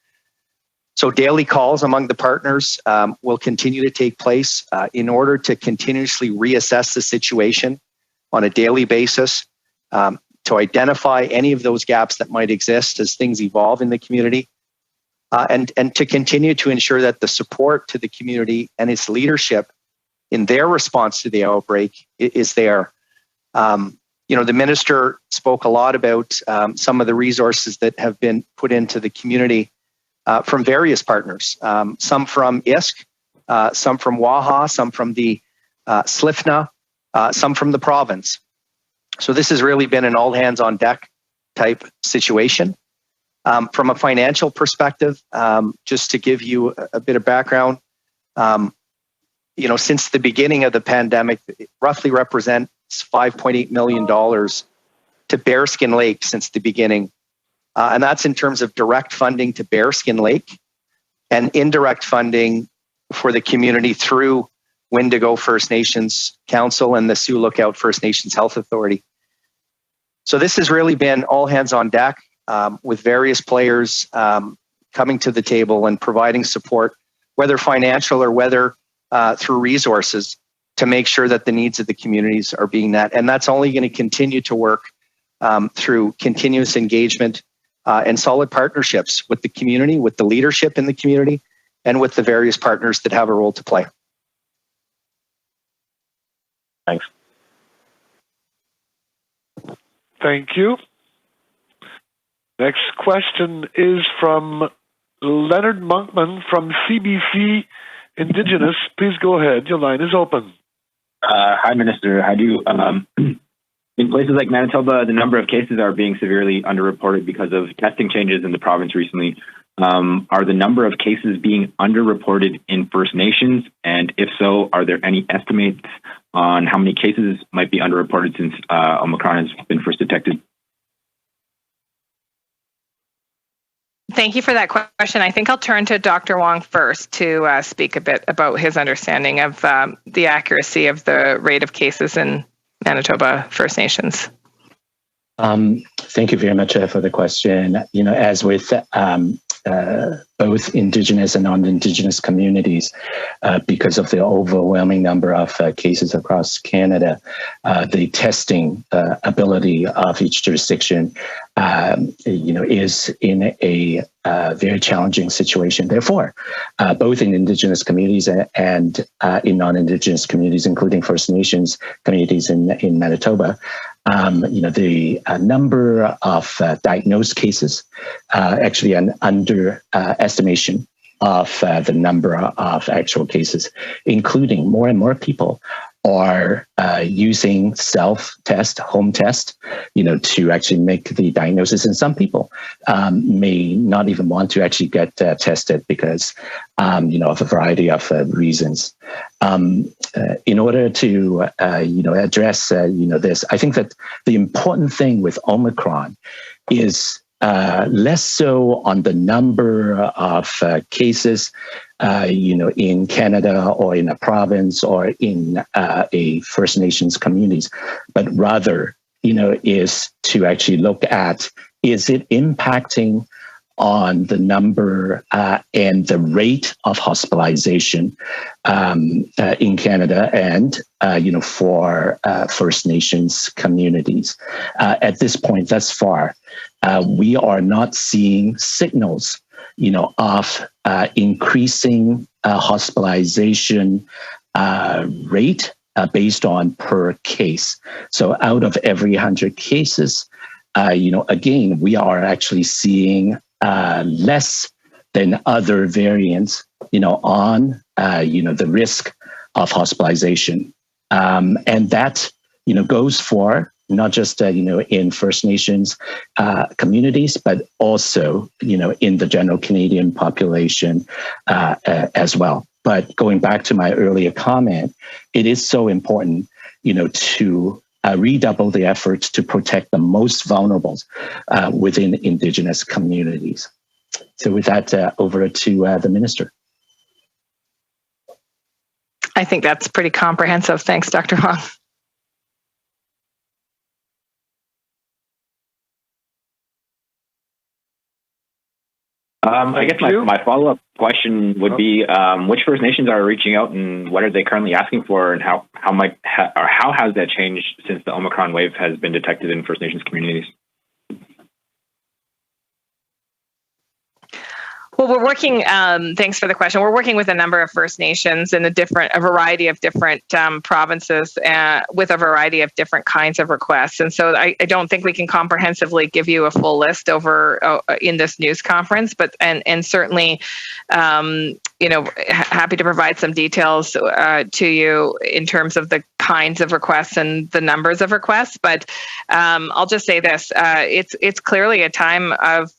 So daily calls among the partners will continue to take place in order to continuously reassess the situation on a daily basis, to identify any of those gaps that might exist as things evolve in the community, and to continue to ensure that the support to the community and its leadership in their response to the outbreak is there. The minister spoke a lot about some of the resources that have been put into the community from various partners, some from ISK, some from WAHA, some from the SLIFNA, some from the province. So this has really been an all hands on deck type situation. From a financial perspective, just to give you a bit of background, since the beginning of the pandemic, it roughly represents $5.8 million to Bearskin Lake since the beginning. And that's in terms of direct funding to Bearskin Lake and indirect funding for the community through Wendigo First Nations Council and the Sioux Lookout First Nations Health Authority. So this has really been all hands on deck with various players coming to the table and providing support, whether financial or whether through resources, to make sure that the needs of the communities are being met. And that's only going to continue to work through continuous engagement and solid partnerships with the community, with the leadership in the community, and with the various partners that have a role to play. Thanks. Thank you. Next question is from Leonard Monkman from CBC Indigenous. Please go ahead. Your line is open. Hi, Minister Hajdu. In places like Manitoba, the number of cases are being severely underreported because of testing changes in the province recently. Are the number of cases being underreported in First Nations? And if so, are there any estimates on how many cases might be underreported since Omicron has been first detected? Thank you for that question. I think I'll turn to Dr. Wong first to speak a bit about his understanding of the accuracy of the rate of cases in Manitoba First Nations. Thank you very much for the question. As with both Indigenous and non-Indigenous communities, because of the overwhelming number of cases across Canada, the testing ability of each jurisdiction, is in a very challenging situation. Therefore, both in Indigenous communities and in non-Indigenous communities, including First Nations communities in Manitoba, the number of diagnosed cases, actually an underestimation of the number of actual cases, including more and more people are using self-test, home test, to actually make the diagnosis. And some people may not even want to actually get tested because, of a variety of reasons. In order to, address, this, I think that the important thing with Omicron is less so on the number of cases, in Canada or in a province or in a First Nations communities, but rather, is to actually look at, is it impacting on the number and the rate of hospitalization in Canada and, for First Nations communities. At this point, thus far, we are not seeing signals, of increasing hospitalization rate based on per case. So out of every 100 cases, again, we are actually seeing less than other variants, on, the risk of hospitalization. And that, goes for not just, in First Nations communities, but also, in the general Canadian population as well. But going back to my earlier comment, it is so important, to redouble the efforts to protect the most vulnerable within Indigenous communities. So with that, over to the Minister. I think that's pretty comprehensive. Thanks, Dr. Wong. I guess my follow-up question would be, which First Nations are reaching out and what are they currently asking for, and how has that changed since the Omicron wave has been detected in First Nations communities? Well, we're working, thanks for the question. We're working with a number of First Nations in a variety of different provinces with a variety of different kinds of requests. And so I don't think we can comprehensively give you a full list over in this news conference, but and certainly, happy to provide some details to you in terms of the kinds of requests and the numbers of requests. But I'll just say this, it's clearly a time of,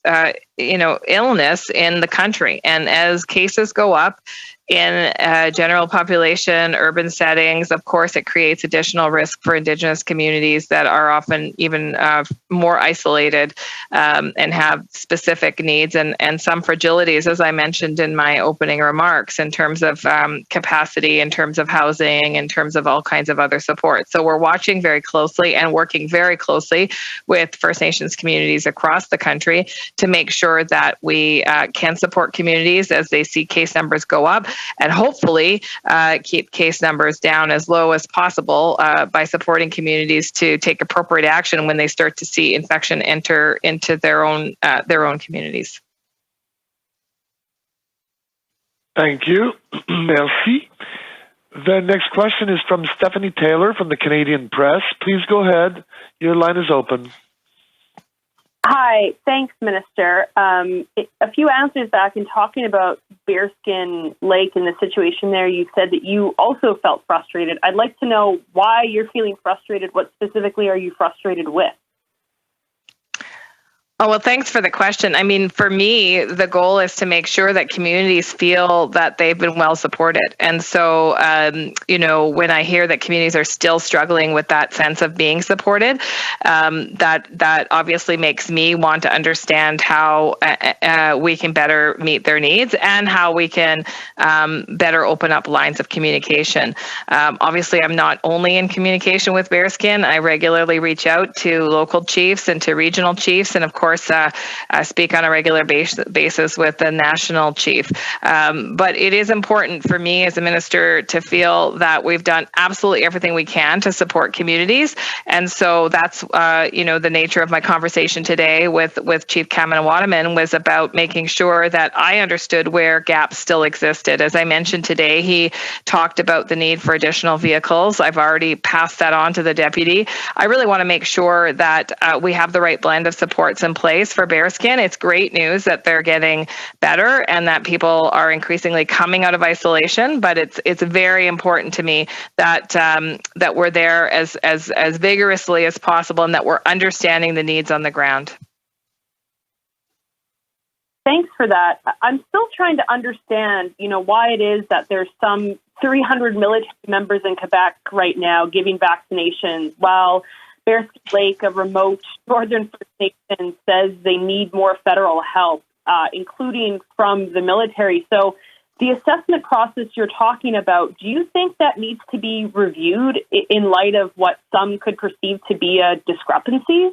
illness in the country. And as cases go up in general population, urban settings, of course, it creates additional risk for Indigenous communities that are often even more isolated and have specific needs and some fragilities, as I mentioned in my opening remarks, in terms of capacity, in terms of housing, in terms of all kinds of other support. So we're watching very closely and working very closely with First Nations communities across the country to make sure that we can support communities as they see case numbers go up, and hopefully keep case numbers down as low as possible by supporting communities to take appropriate action when they start to see infection enter into their own communities. Thank you. Merci. The next question is from Stephanie Taylor from the Canadian Press. Please go ahead. Your line is open. Hi, thanks, Minister. A few answers back in talking about Bearskin Lake and the situation there, you said that you also felt frustrated. I'd like to know why you're feeling frustrated. What specifically are you frustrated with? Oh, well, thanks for the question. I mean, for me, the goal is to make sure that communities feel that they've been well supported. And so, when I hear that communities are still struggling with that sense of being supported, that obviously makes me want to understand how we can better meet their needs and how we can better open up lines of communication. Obviously, I'm not only in communication with Bearskin. I regularly reach out to local chiefs and to regional chiefs, and of course, speak on a regular basis with the national chief. But it is important for me as a minister to feel that we've done absolutely everything we can to support communities. And so that's, the nature of my conversation today with Chief Kamanawataman was about making sure that I understood where gaps still existed. As I mentioned today, he talked about the need for additional vehicles. I've already passed that on to the deputy. I really want to make sure that we have the right blend of supports in place for Bearskin. It's great news that they're getting better and that people are increasingly coming out of isolation, but it's very important to me that that we're there as vigorously as possible and that we're understanding the needs on the ground. Thanks for that. I'm still trying to understand, why it is that there's some 300 military members in Quebec right now giving vaccinations while Bearskin Lake, a remote northern First Nation, says they need more federal help, including from the military. So the assessment process you're talking about, do you think that needs to be reviewed in light of what some could perceive to be a discrepancy?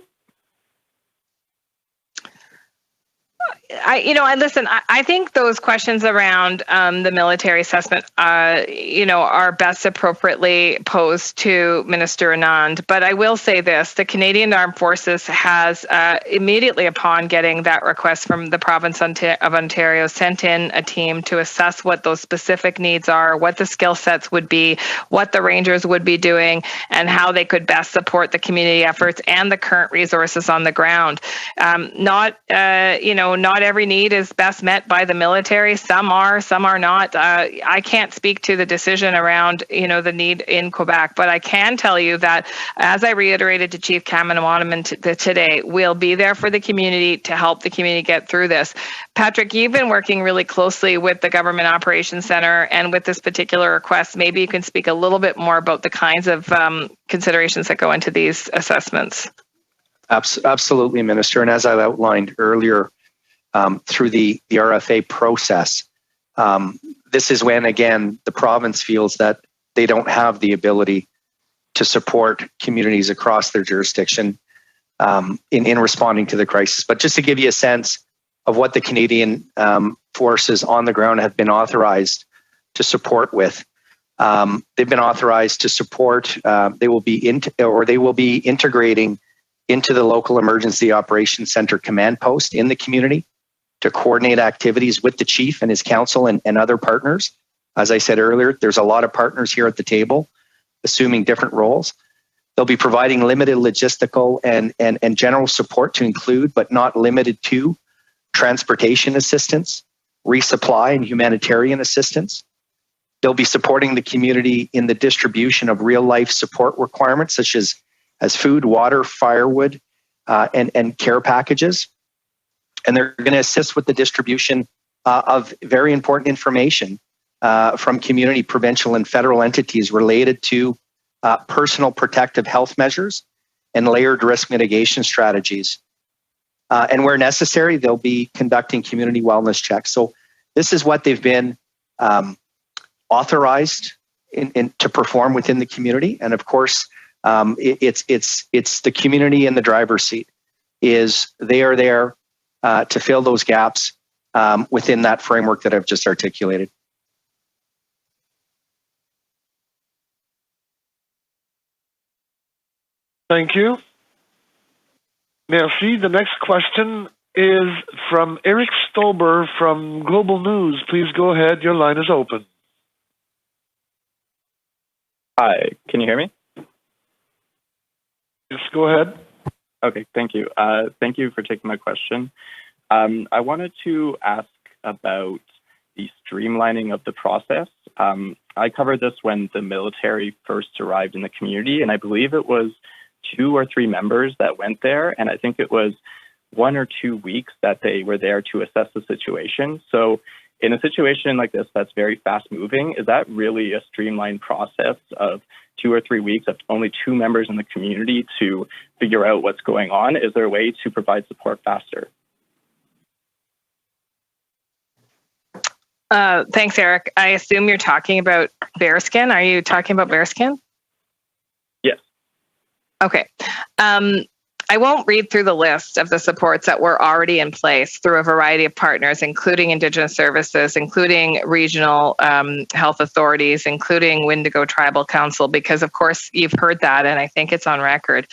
I think those questions around the military assessment, are best appropriately posed to Minister Anand. But I will say this, the Canadian Armed Forces has immediately upon getting that request from the province of Ontario, sent in a team to assess what those specific needs are, what the skill sets would be, what the Rangers would be doing, and how they could best support the community efforts and the current resources on the ground. Not every need is best met by the military. Some are not. I can't speak to the decision around, the need in Quebec, but I can tell you that, as I reiterated to Chief Kamanawataman today, we'll be there for the community to help the community get through this. Patrick, you've been working really closely with the Government Operations Centre and with this particular request. Maybe you can speak a little bit more about the kinds of considerations that go into these assessments. Absolutely, Minister. And as I outlined earlier, through the RFA process, this is when, again, the province feels that they don't have the ability to support communities across their jurisdiction in responding to the crisis. But just to give you a sense of what the Canadian forces on the ground have been authorized to support with, they've been authorized to support. They will be integrating into the local emergency operations center command post in the community to coordinate activities with the chief and his council and other partners. As I said earlier, there's a lot of partners here at the table, assuming different roles. They'll be providing limited logistical and general support to include, but not limited to, transportation assistance, resupply, and humanitarian assistance. They'll be supporting the community in the distribution of real-life support requirements, such as food, water, firewood, and care packages. And they're going to assist with the distribution of very important information from community, provincial, and federal entities related to personal protective health measures and layered risk mitigation strategies. And where necessary, they'll be conducting community wellness checks. So this is what they've been authorized to perform within the community. And of course, it's the community in the driver's seat. They are there to fill those gaps within that framework that I've just articulated. Thank you. Merci. The next question is from Eric Stolber from Global News. Please go ahead. Your line is open. Hi, can you hear me? Yes, go ahead. Okay, thank you. Thank you for taking my question. I wanted to ask about the streamlining of the process. I covered this when the military first arrived in the community, and I believe it was 2 or 3 members that went there, and I think it was 1 or 2 weeks that they were there to assess the situation. So in a situation like this that's very fast moving, is that really a streamlined process of 2 or 3 weeks of only 2 members in the community to figure out what's going on? Is there a way to provide support faster? Thanks, Eric. I assume you're talking about bearskin. Are you talking about bearskin? Yes. Okay. I won't read through the list of the supports that were already in place through a variety of partners, including Indigenous services, including regional health authorities, including Wendigo Tribal Council, because of course you've heard that, and I think it's on record.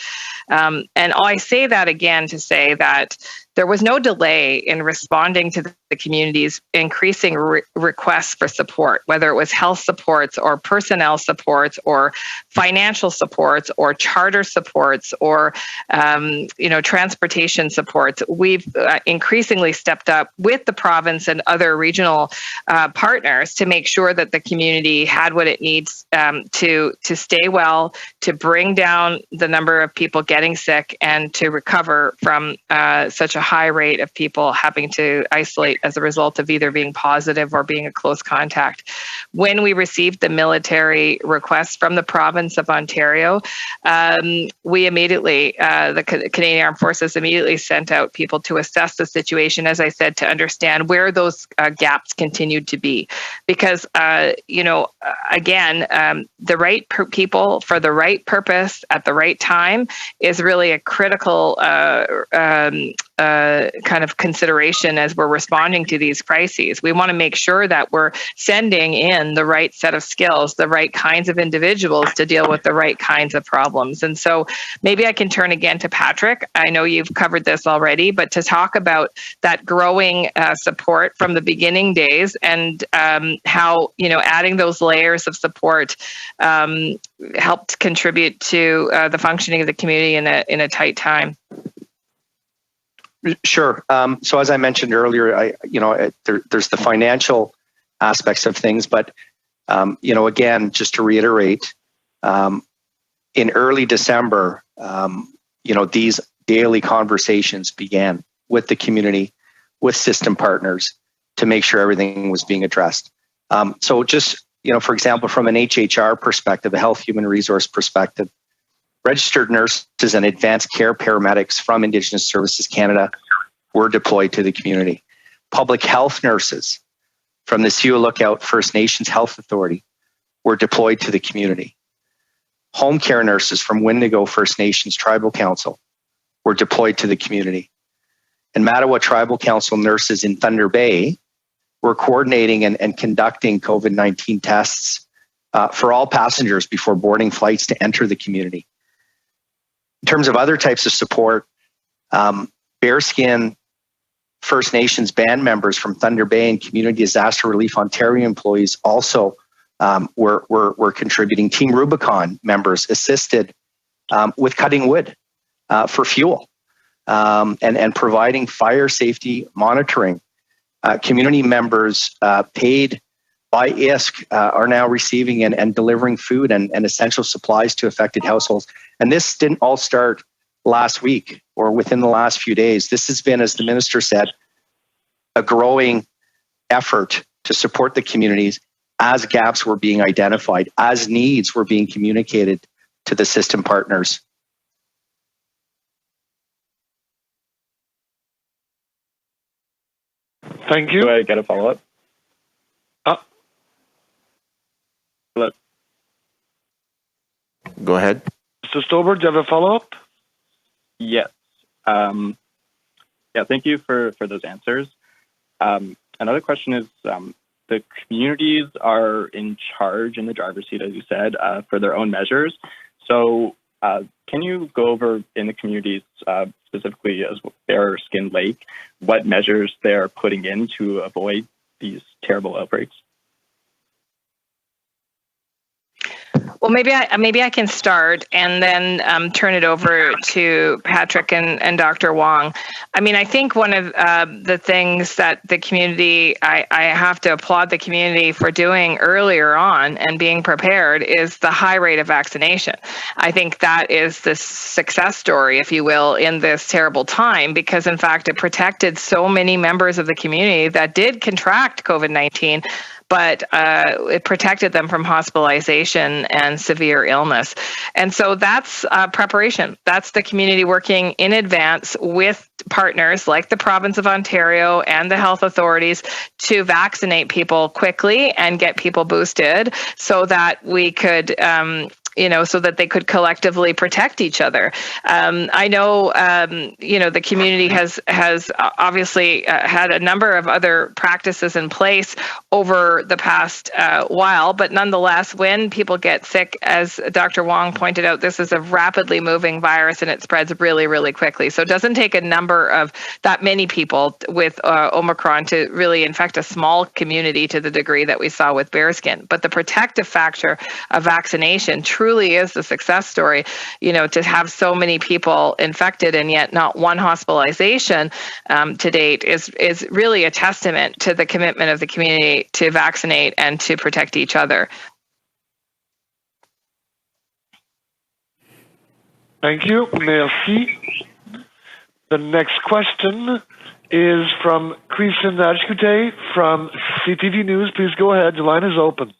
And I say that again to say that there was no delay in responding to the community's increasing requests for support, whether it was health supports or personnel supports or financial supports or charter supports or transportation supports. We've increasingly stepped up with the province and other regional partners to make sure that the community had what it needs to stay well, to bring down the number of people getting sick, and to recover from such a high rate of people having to isolate as a result of either being positive or being a close contact. When we received the military request from the province of Ontario, we immediately, the Canadian Armed Forces immediately sent out people to assess the situation, as I said, to understand where those gaps continued to be. Because, again, the right people for the right purpose at the right time is really a critical kind of consideration as we're responding to these crises. We want to make sure that we're sending in the right set of skills, the right kinds of individuals to deal with the right kinds of problems. And so maybe I can turn again to Patrick. I know you've covered this already, but to talk about that growing support from the beginning days and how, adding those layers of support helped contribute to the functioning of the community in a tight time. Sure. So as I mentioned earlier, there's the financial aspects of things, but again, just to reiterate, in early December, these daily conversations began with the community, with system partners, to make sure everything was being addressed. So just for example, from an HHR perspective, a health human resource perspective, registered nurses and advanced care paramedics from Indigenous Services Canada were deployed to the community. Public health nurses from the Siouxsie Lookout First Nations Health Authority were deployed to the community. Home care nurses from Wendigo First Nations Tribal Council were deployed to the community. And Mattawa Tribal Council nurses in Thunder Bay were coordinating and conducting COVID-19 tests for all passengers before boarding flights to enter the community. In terms of other types of support, Bearskin First Nations band members from Thunder Bay and Community Disaster Relief Ontario employees also were contributing. Team Rubicon members assisted with cutting wood for fuel and providing fire safety monitoring. Community members paid by ISK are now receiving and delivering food and essential supplies to affected households. And this didn't all start last week or within the last few days. This has been, as the minister said, a growing effort to support the communities as gaps were being identified, as needs were being communicated to the system partners. Thank you. Do I get a follow-up? Hello. Go ahead. Mr. Stober, do you have a follow-up? Yes. Thank you for those answers. Another question is, the communities are in charge, in the driver's seat, as you said, for their own measures. So can you go over in the communities, specifically as Bearskin Lake, what measures they're putting in to avoid these terrible outbreaks? Well, maybe I can start and then turn it over to Patrick and Dr. Wong. I mean, I think one of the things that the community, I have to applaud the community for doing earlier on and being prepared, is the high rate of vaccination. I think that is the success story, if you will, in this terrible time, because in fact it protected so many members of the community that did contract COVID-19, but it protected them from hospitalization and severe illness. And so that's preparation. That's the community working in advance with partners like the province of Ontario and the health authorities to vaccinate people quickly and get people boosted so that we could so that they could collectively protect each other. I know, the community has obviously had a number of other practices in place over the past while, but nonetheless, when people get sick, as Dr. Wong pointed out, this is a rapidly moving virus and it spreads really, really quickly. So it doesn't take a number of that many people with Omicron to really infect a small community to the degree that we saw with bearskin. But the protective factor of vaccination truly is the success story, to have so many people infected and yet not one hospitalization to date is really a testament to the commitment of the community to vaccinate and to protect each other. Thank you. Merci. The next question is from Christian Najkute from CTV News. Please go ahead. The line is open.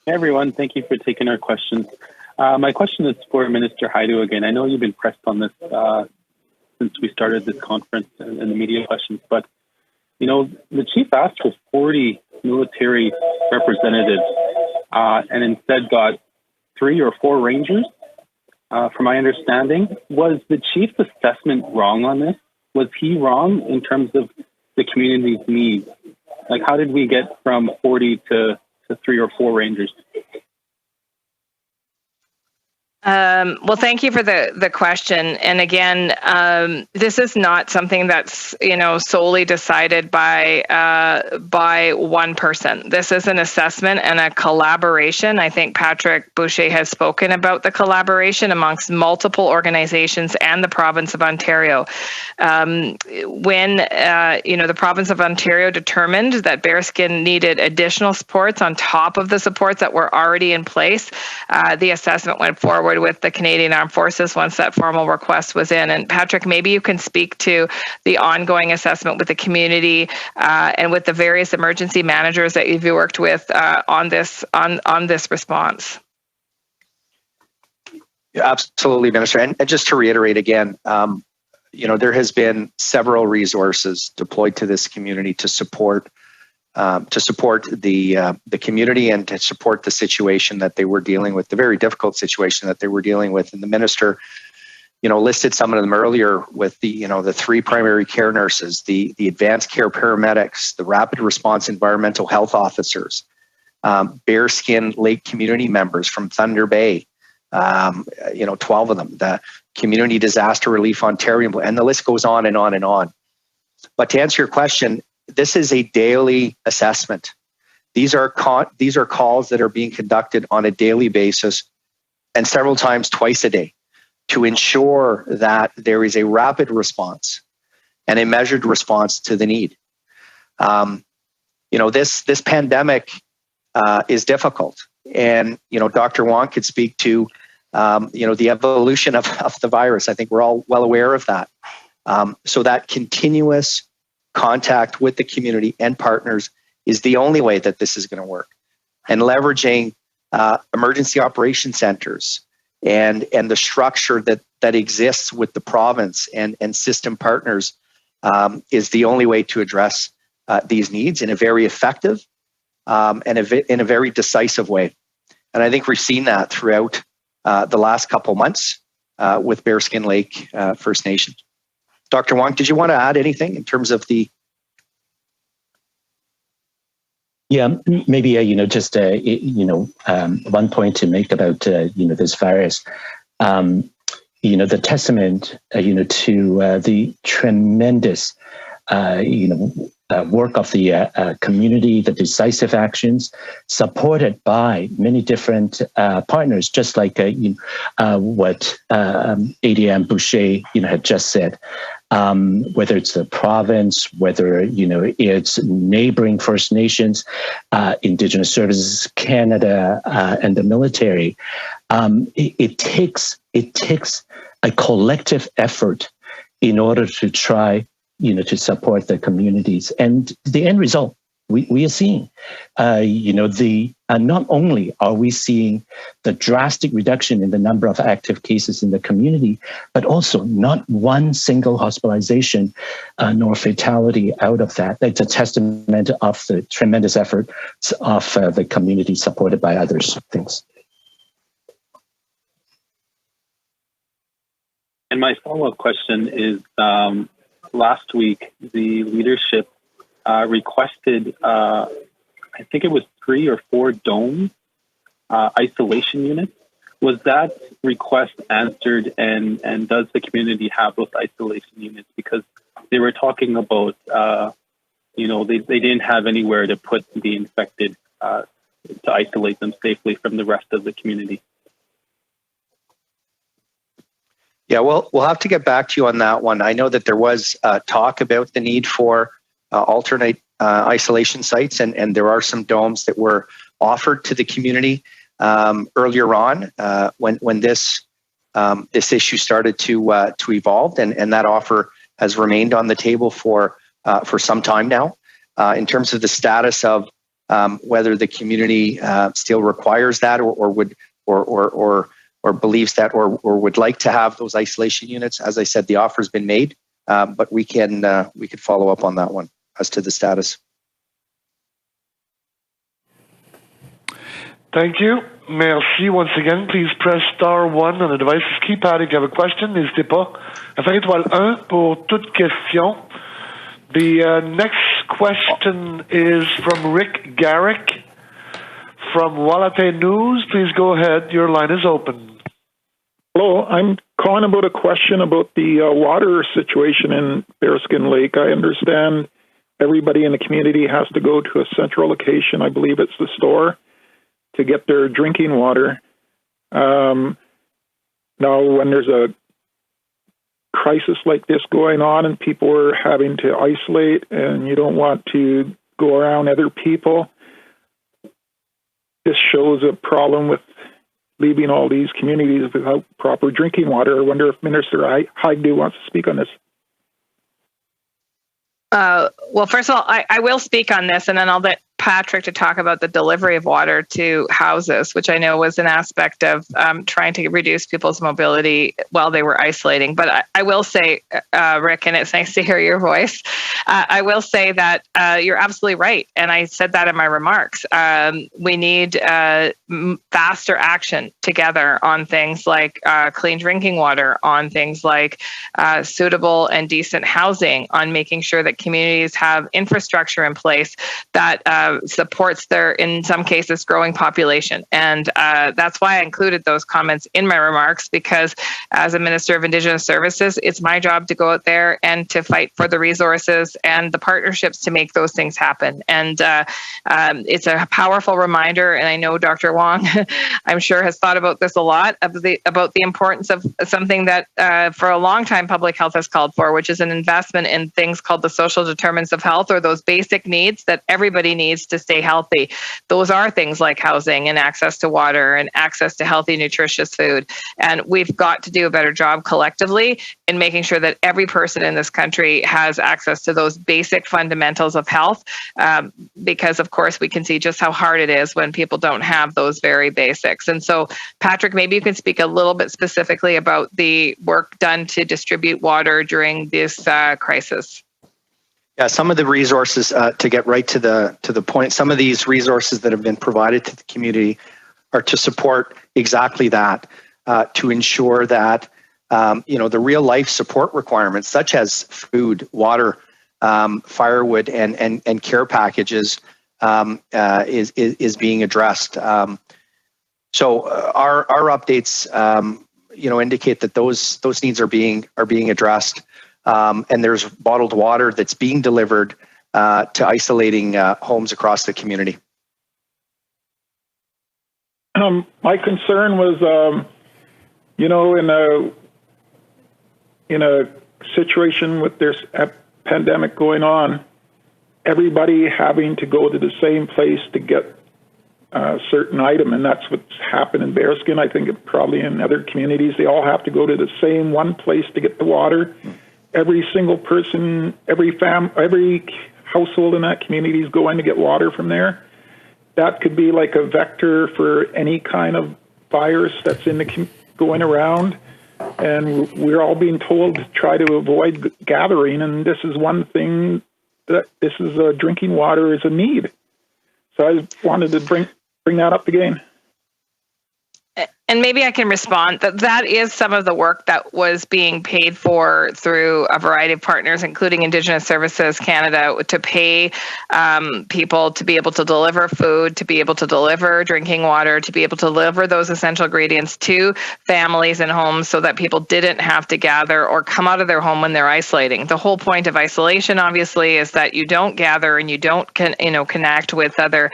Hey everyone, thank you for taking our questions. My question is for Minister Hajdu again. I know you've been pressed on this since we started this conference and the media questions, but the chief asked for 40 military representatives and instead got 3 or 4 rangers. From my understanding, was the chief's assessment wrong on this? Was he wrong in terms of the community's needs? Like, how did we get from 40 to 3 or 4 rangers? Well, thank you for the question. And again, this is not something that's solely decided by one person. This is an assessment and a collaboration. I think Patrick Boucher has spoken about the collaboration amongst multiple organizations and the province of Ontario. When the province of Ontario determined that bearskin needed additional supports on top of the supports that were already in place, the assessment went forward with the Canadian Armed Forces once that formal request was in. And Patrick, maybe you can speak to the ongoing assessment with the community and with the various emergency managers that you've worked with on this response. Yeah, absolutely, Minister. And just to reiterate again, there has been several resources deployed to this community to support the community and to support the situation that they were dealing with, the very difficult situation that they were dealing with. And the minister, listed some of them earlier with the 3 primary care nurses, the advanced care paramedics, the rapid response environmental health officers, Bearskin Lake community members from Thunder Bay, 12 of them, the Community Disaster Relief Ontario, and the list goes on and on and on. But to answer your question, this is a daily assessment. These are calls that are being conducted on a daily basis and several times twice a day to ensure that there is a rapid response and a measured response to the need. This pandemic is difficult, and Dr. Wong could speak to the evolution of the virus. I think we're all well aware of that. So that continuous contact with the community and partners is the only way that this is going to work. And leveraging emergency operation centers and the structure that exists with the province and system partners is the only way to address these needs in a very effective and in a very decisive way. And I think we've seen that throughout the last couple months with Bearskin Lake First Nation. Dr. Wong, did you want to add anything in terms of the? Yeah, maybe one point to make about this virus. The testament to the tremendous work of the community, the decisive actions, supported by many different partners, just like what ADM Boucher had just said. Whether it's the province, whether it's neighboring First Nations, Indigenous Services Canada, and the military, it takes a collective effort in order to try, to support the communities. And the end result we are seeing, not only are we seeing the drastic reduction in the number of active cases in the community, but also not one single hospitalization nor fatality out of that. It's a testament of the tremendous effort of the community supported by others. Thanks. And my follow-up question is, last week, the leadership requested, I think it was 3 or 4 dome isolation units. Was that request answered, and does the community have those isolation units? Because they were talking about, they didn't have anywhere to put the infected to isolate them safely from the rest of the community. Yeah, well, we'll have to get back to you on that one. I know that there was talk about the need for alternate isolation sites, and there are some domes that were offered to the community earlier on when this issue started to evolve, and that offer has remained on the table for some time now. In terms of the status of whether the community still requires that or believes that or would like to have those isolation units, as I said, the offer's been made, but we could follow up on that one as to the status. Thank you. Merci. Once again, please press *1 on the device's keypad if you have a question. N'hésitez pas à faire étoile 1 pour toute question. The next question is from Rick Garrick from Walate News. Please go ahead. Your line is open. Hello, I'm calling about a question about the water situation in Bearskin Lake. I understand everybody in the community has to go to a central location, I believe it's the store, to get their drinking water. Now, when there's a crisis like this going on and people are having to isolate and you don't want to go around other people, this shows a problem with leaving all these communities without proper drinking water. I wonder if Minister Hajdu wants to speak on this. Well, first of all, I will speak on this, and then I'll let Patrick to talk about the delivery of water to houses, which I know was an aspect of trying to reduce people's mobility while they were isolating. But I will say, Rick, and it's nice to hear your voice, I will say that you're absolutely right. And I said that in my remarks. We need faster action together on things like clean drinking water, on things like suitable and decent housing, on making sure that communities have infrastructure in place that supports their, in some cases, growing population. And that's why I included those comments in my remarks, because as a Minister of Indigenous Services, it's my job to go out there and to fight for the resources and the partnerships to make those things happen. And it's a powerful reminder, and I know Dr. Wong, I'm sure, has thought about this a lot, about the importance of something that for a long time public health has called for, which is an investment in things called the social determinants of health, or those basic needs that everybody needs to stay healthy. Those are things like housing and access to water and access to healthy, nutritious food. And we've got to do a better job collectively in making sure that every person in this country has access to those basic fundamentals of health, because, of course, we can see just how hard it is when people don't have those very basics. And so, Patrick, maybe you can speak a little bit specifically about the work done to distribute water during this crisis. Yeah, some of the resources, to get right to the point, some of these resources that have been provided to the community are to support exactly that, to ensure that the real life support requirements, such as food, water, firewood, and care packages, is being addressed. So our updates, indicate that those needs are being addressed. And there's bottled water that's being delivered to isolating homes across the community? My concern was, in a situation with this pandemic going on, everybody having to go to the same place to get a certain item, and that's what's happened in Bearskin. I think it probably in other communities, they all have to go to the same one place to get the water. Every single person, every household in that community is going to get water from there. That could be like a vector for any kind of virus that's going around. And we're all being told to try to avoid gathering. And this is one thing that drinking water is a need. So I wanted to bring that up again. And maybe I can respond that is some of the work that was being paid for through a variety of partners, including Indigenous Services Canada, to pay people to be able to deliver food, to be able to deliver drinking water, to be able to deliver those essential ingredients to families and homes so that people didn't have to gather or come out of their home when they're isolating. The whole point of isolation, obviously, is that you don't gather and you don't connect with other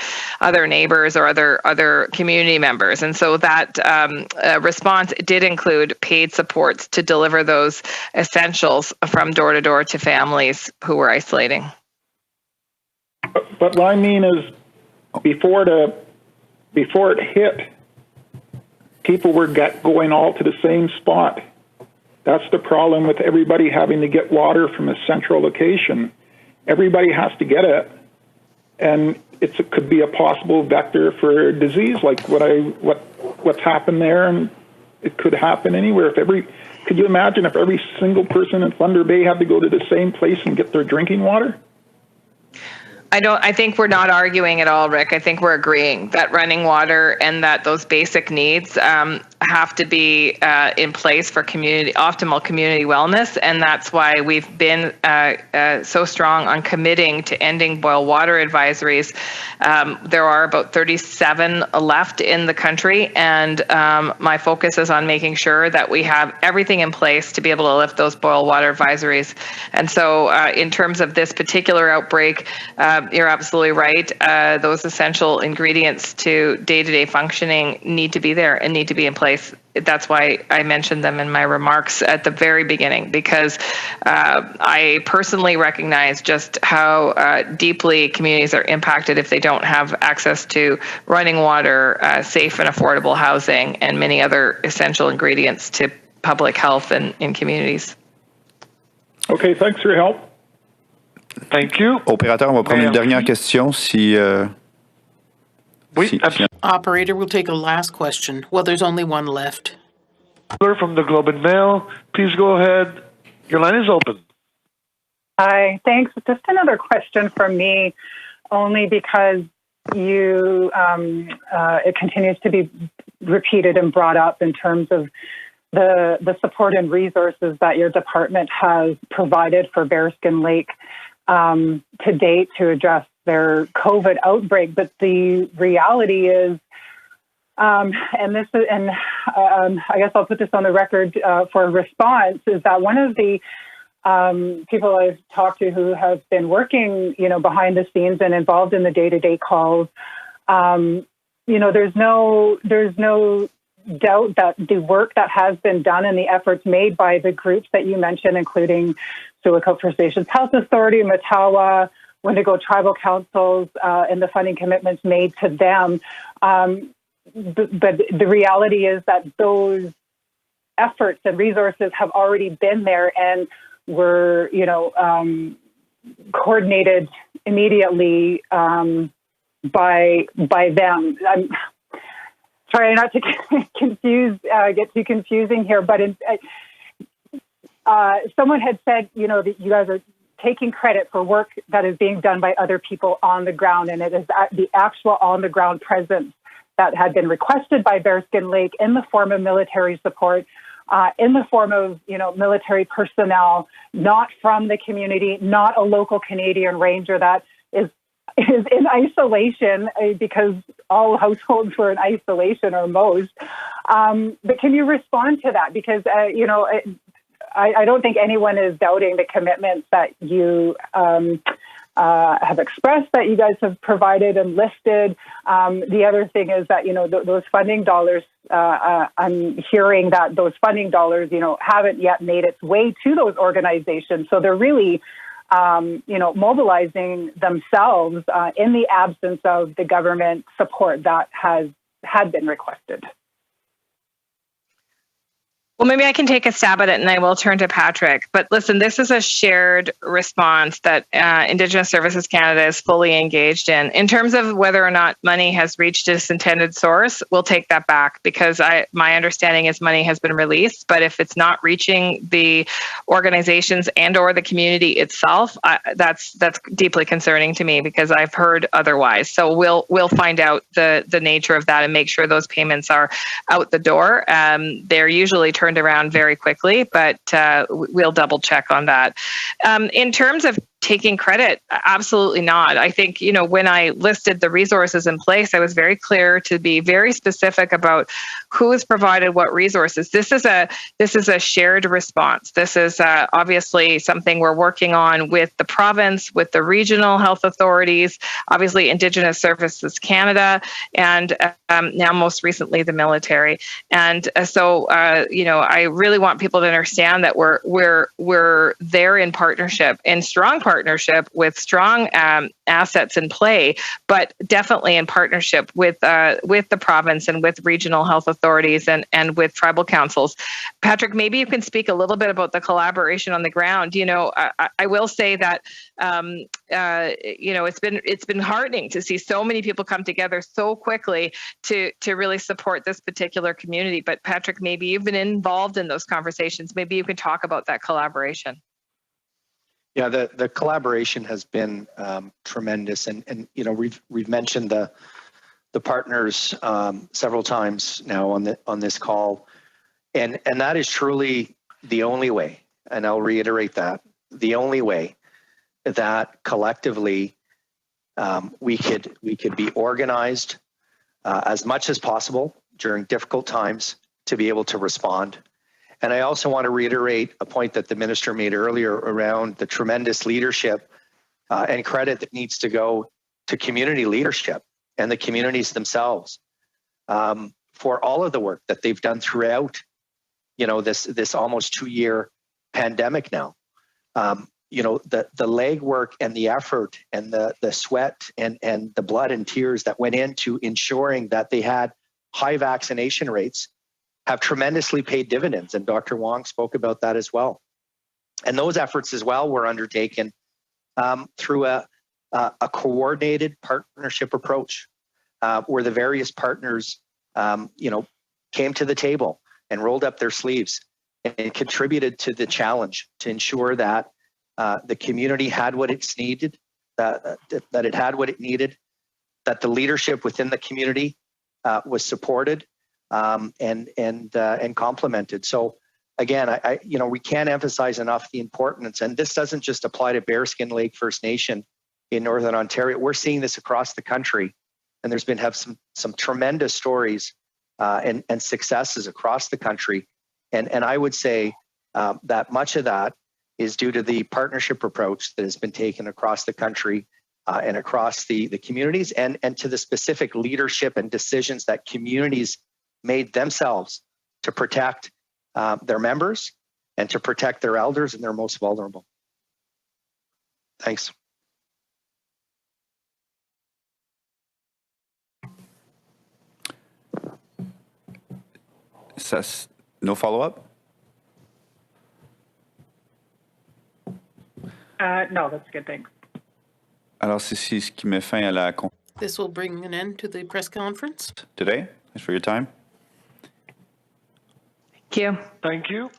neighbors or other community members. And so that response did include paid supports to deliver those essentials from door to door to families who were isolating. But what I mean is, before it hit, people were going all to the same spot. That's the problem with everybody having to get water from a central location. Everybody has to get it, and it could be a possible vector for disease, like what's happened there, and it could happen anywhere. Could you imagine if every single person in Thunder Bay had to go to the same place and get their drinking water? I think we're not arguing at all, Rick. I think we're agreeing that running water and that those basic needs have to be in place for optimal community wellness. And that's why we've been so strong on committing to ending boil water advisories. There are about 37 left in the country. And my focus is on making sure that we have everything in place to be able to lift those boil water advisories. And so in terms of this particular outbreak, you're absolutely right. Those essential ingredients to day-to-day functioning need to be there and need to be in place. That's why I mentioned them in my remarks at the very beginning, because I personally recognize just how deeply communities are impacted if they don't have access to running water, safe and affordable housing, and many other essential ingredients to public health in communities. Okay, thanks for your help. Thank you. Opérateur, on va prendre une dernière question Operator, we'll take a last question. Well, there's only one left. From the Globe and Mail, please go ahead. Your line is open. Hi, thanks. Just another question from me, only because it continues to be repeated and brought up in terms of the support and resources that your department has provided for Bearskin Lake to date to address their COVID outbreak. But the reality is, I guess I'll put this on the record for a response, is that one of the people I've talked to who have been working, behind the scenes and involved in the day-to-day calls, there's no doubt that the work that has been done and the efforts made by the groups that you mentioned, including Siwakot First Nations Health Authority, Matawa, Wendigo Tribal Councils, and the funding commitments made to them. But the reality is that those efforts and resources have already been there and were, coordinated immediately by them. I'm trying not to get too confusing here, but someone had said, that you guys are taking credit for work that is being done by other people on the ground, and it is the actual on-the-ground presence that had been requested by Bearskin Lake in the form of military support, in the form of, military personnel, not from the community, not a local Canadian Ranger that is in isolation, because all households were in isolation, or most. But can you respond to that? Because, I don't think anyone is doubting the commitments that you have expressed that you guys have provided and listed. The other thing is that, those funding dollars, I'm hearing that those funding dollars, haven't yet made its way to those organizations. So they're really, mobilizing themselves in the absence of the government support that had been requested. Well, maybe I can take a stab at it, and I will turn to Patrick. But listen, this is a shared response that Indigenous Services Canada is fully engaged in. In terms of whether or not money has reached its intended source, we'll take that back, because my understanding is money has been released. But if it's not reaching the organizations and/or the community itself, that's deeply concerning to me, because I've heard otherwise. So we'll find out the nature of that and make sure those payments are out the door. They're usually turned around very quickly, but we'll double check on that. In terms of taking credit, absolutely not. I think, when I listed the resources in place, I was very clear to be very specific about who has provided what resources. This is a shared response. This is obviously something we're working on with the province, with the regional health authorities, obviously Indigenous Services Canada, and now most recently the military. And so, I really want people to understand that we're there in partnership, in strong partnership with strong assets in play, but definitely in partnership with the province and with regional health authorities and with tribal councils. Patrick, maybe you can speak a little bit about the collaboration on the ground. I will say that it's been heartening to see so many people come together so quickly to really support this particular community. But Patrick, maybe you've been involved in those conversations. Maybe you can talk about that collaboration. Yeah, the collaboration has been tremendous, and we've mentioned the partners several times now on this call, and that is truly the only way. And I'll reiterate that the only way that collectively we could be organized as much as possible during difficult times to be able to respond. And I also want to reiterate a point that the minister made earlier around the tremendous leadership and credit that needs to go to community leadership and the communities themselves for all of the work that they've done throughout, this almost 2-year pandemic now. The legwork and the effort and the sweat and the blood and tears that went into ensuring that they had high vaccination rates have tremendously paid dividends. And Dr. Wong spoke about that as well. And those efforts as well were undertaken through a coordinated partnership approach where the various partners, came to the table and rolled up their sleeves and contributed to the challenge to ensure that the community had what it's needed, that it had what it needed, that the leadership within the community was supported and complemented. So again, we can't emphasize enough the importance, and this doesn't just apply to Bearskin Lake First Nation in Northern Ontario. We're seeing this across the country, and there's been some tremendous stories and successes across the country. And I would say that much of that is due to the partnership approach that has been taken across the country and across the communities, and to the specific leadership and decisions that communities made themselves to protect their members and to protect their elders and their most vulnerable. Thanks. No follow-up? No, that's good. Thanks. Alors, c'est ce qui met fin à la This will bring an end to the press conference today. Thanks for your time. Thank you. Thank you.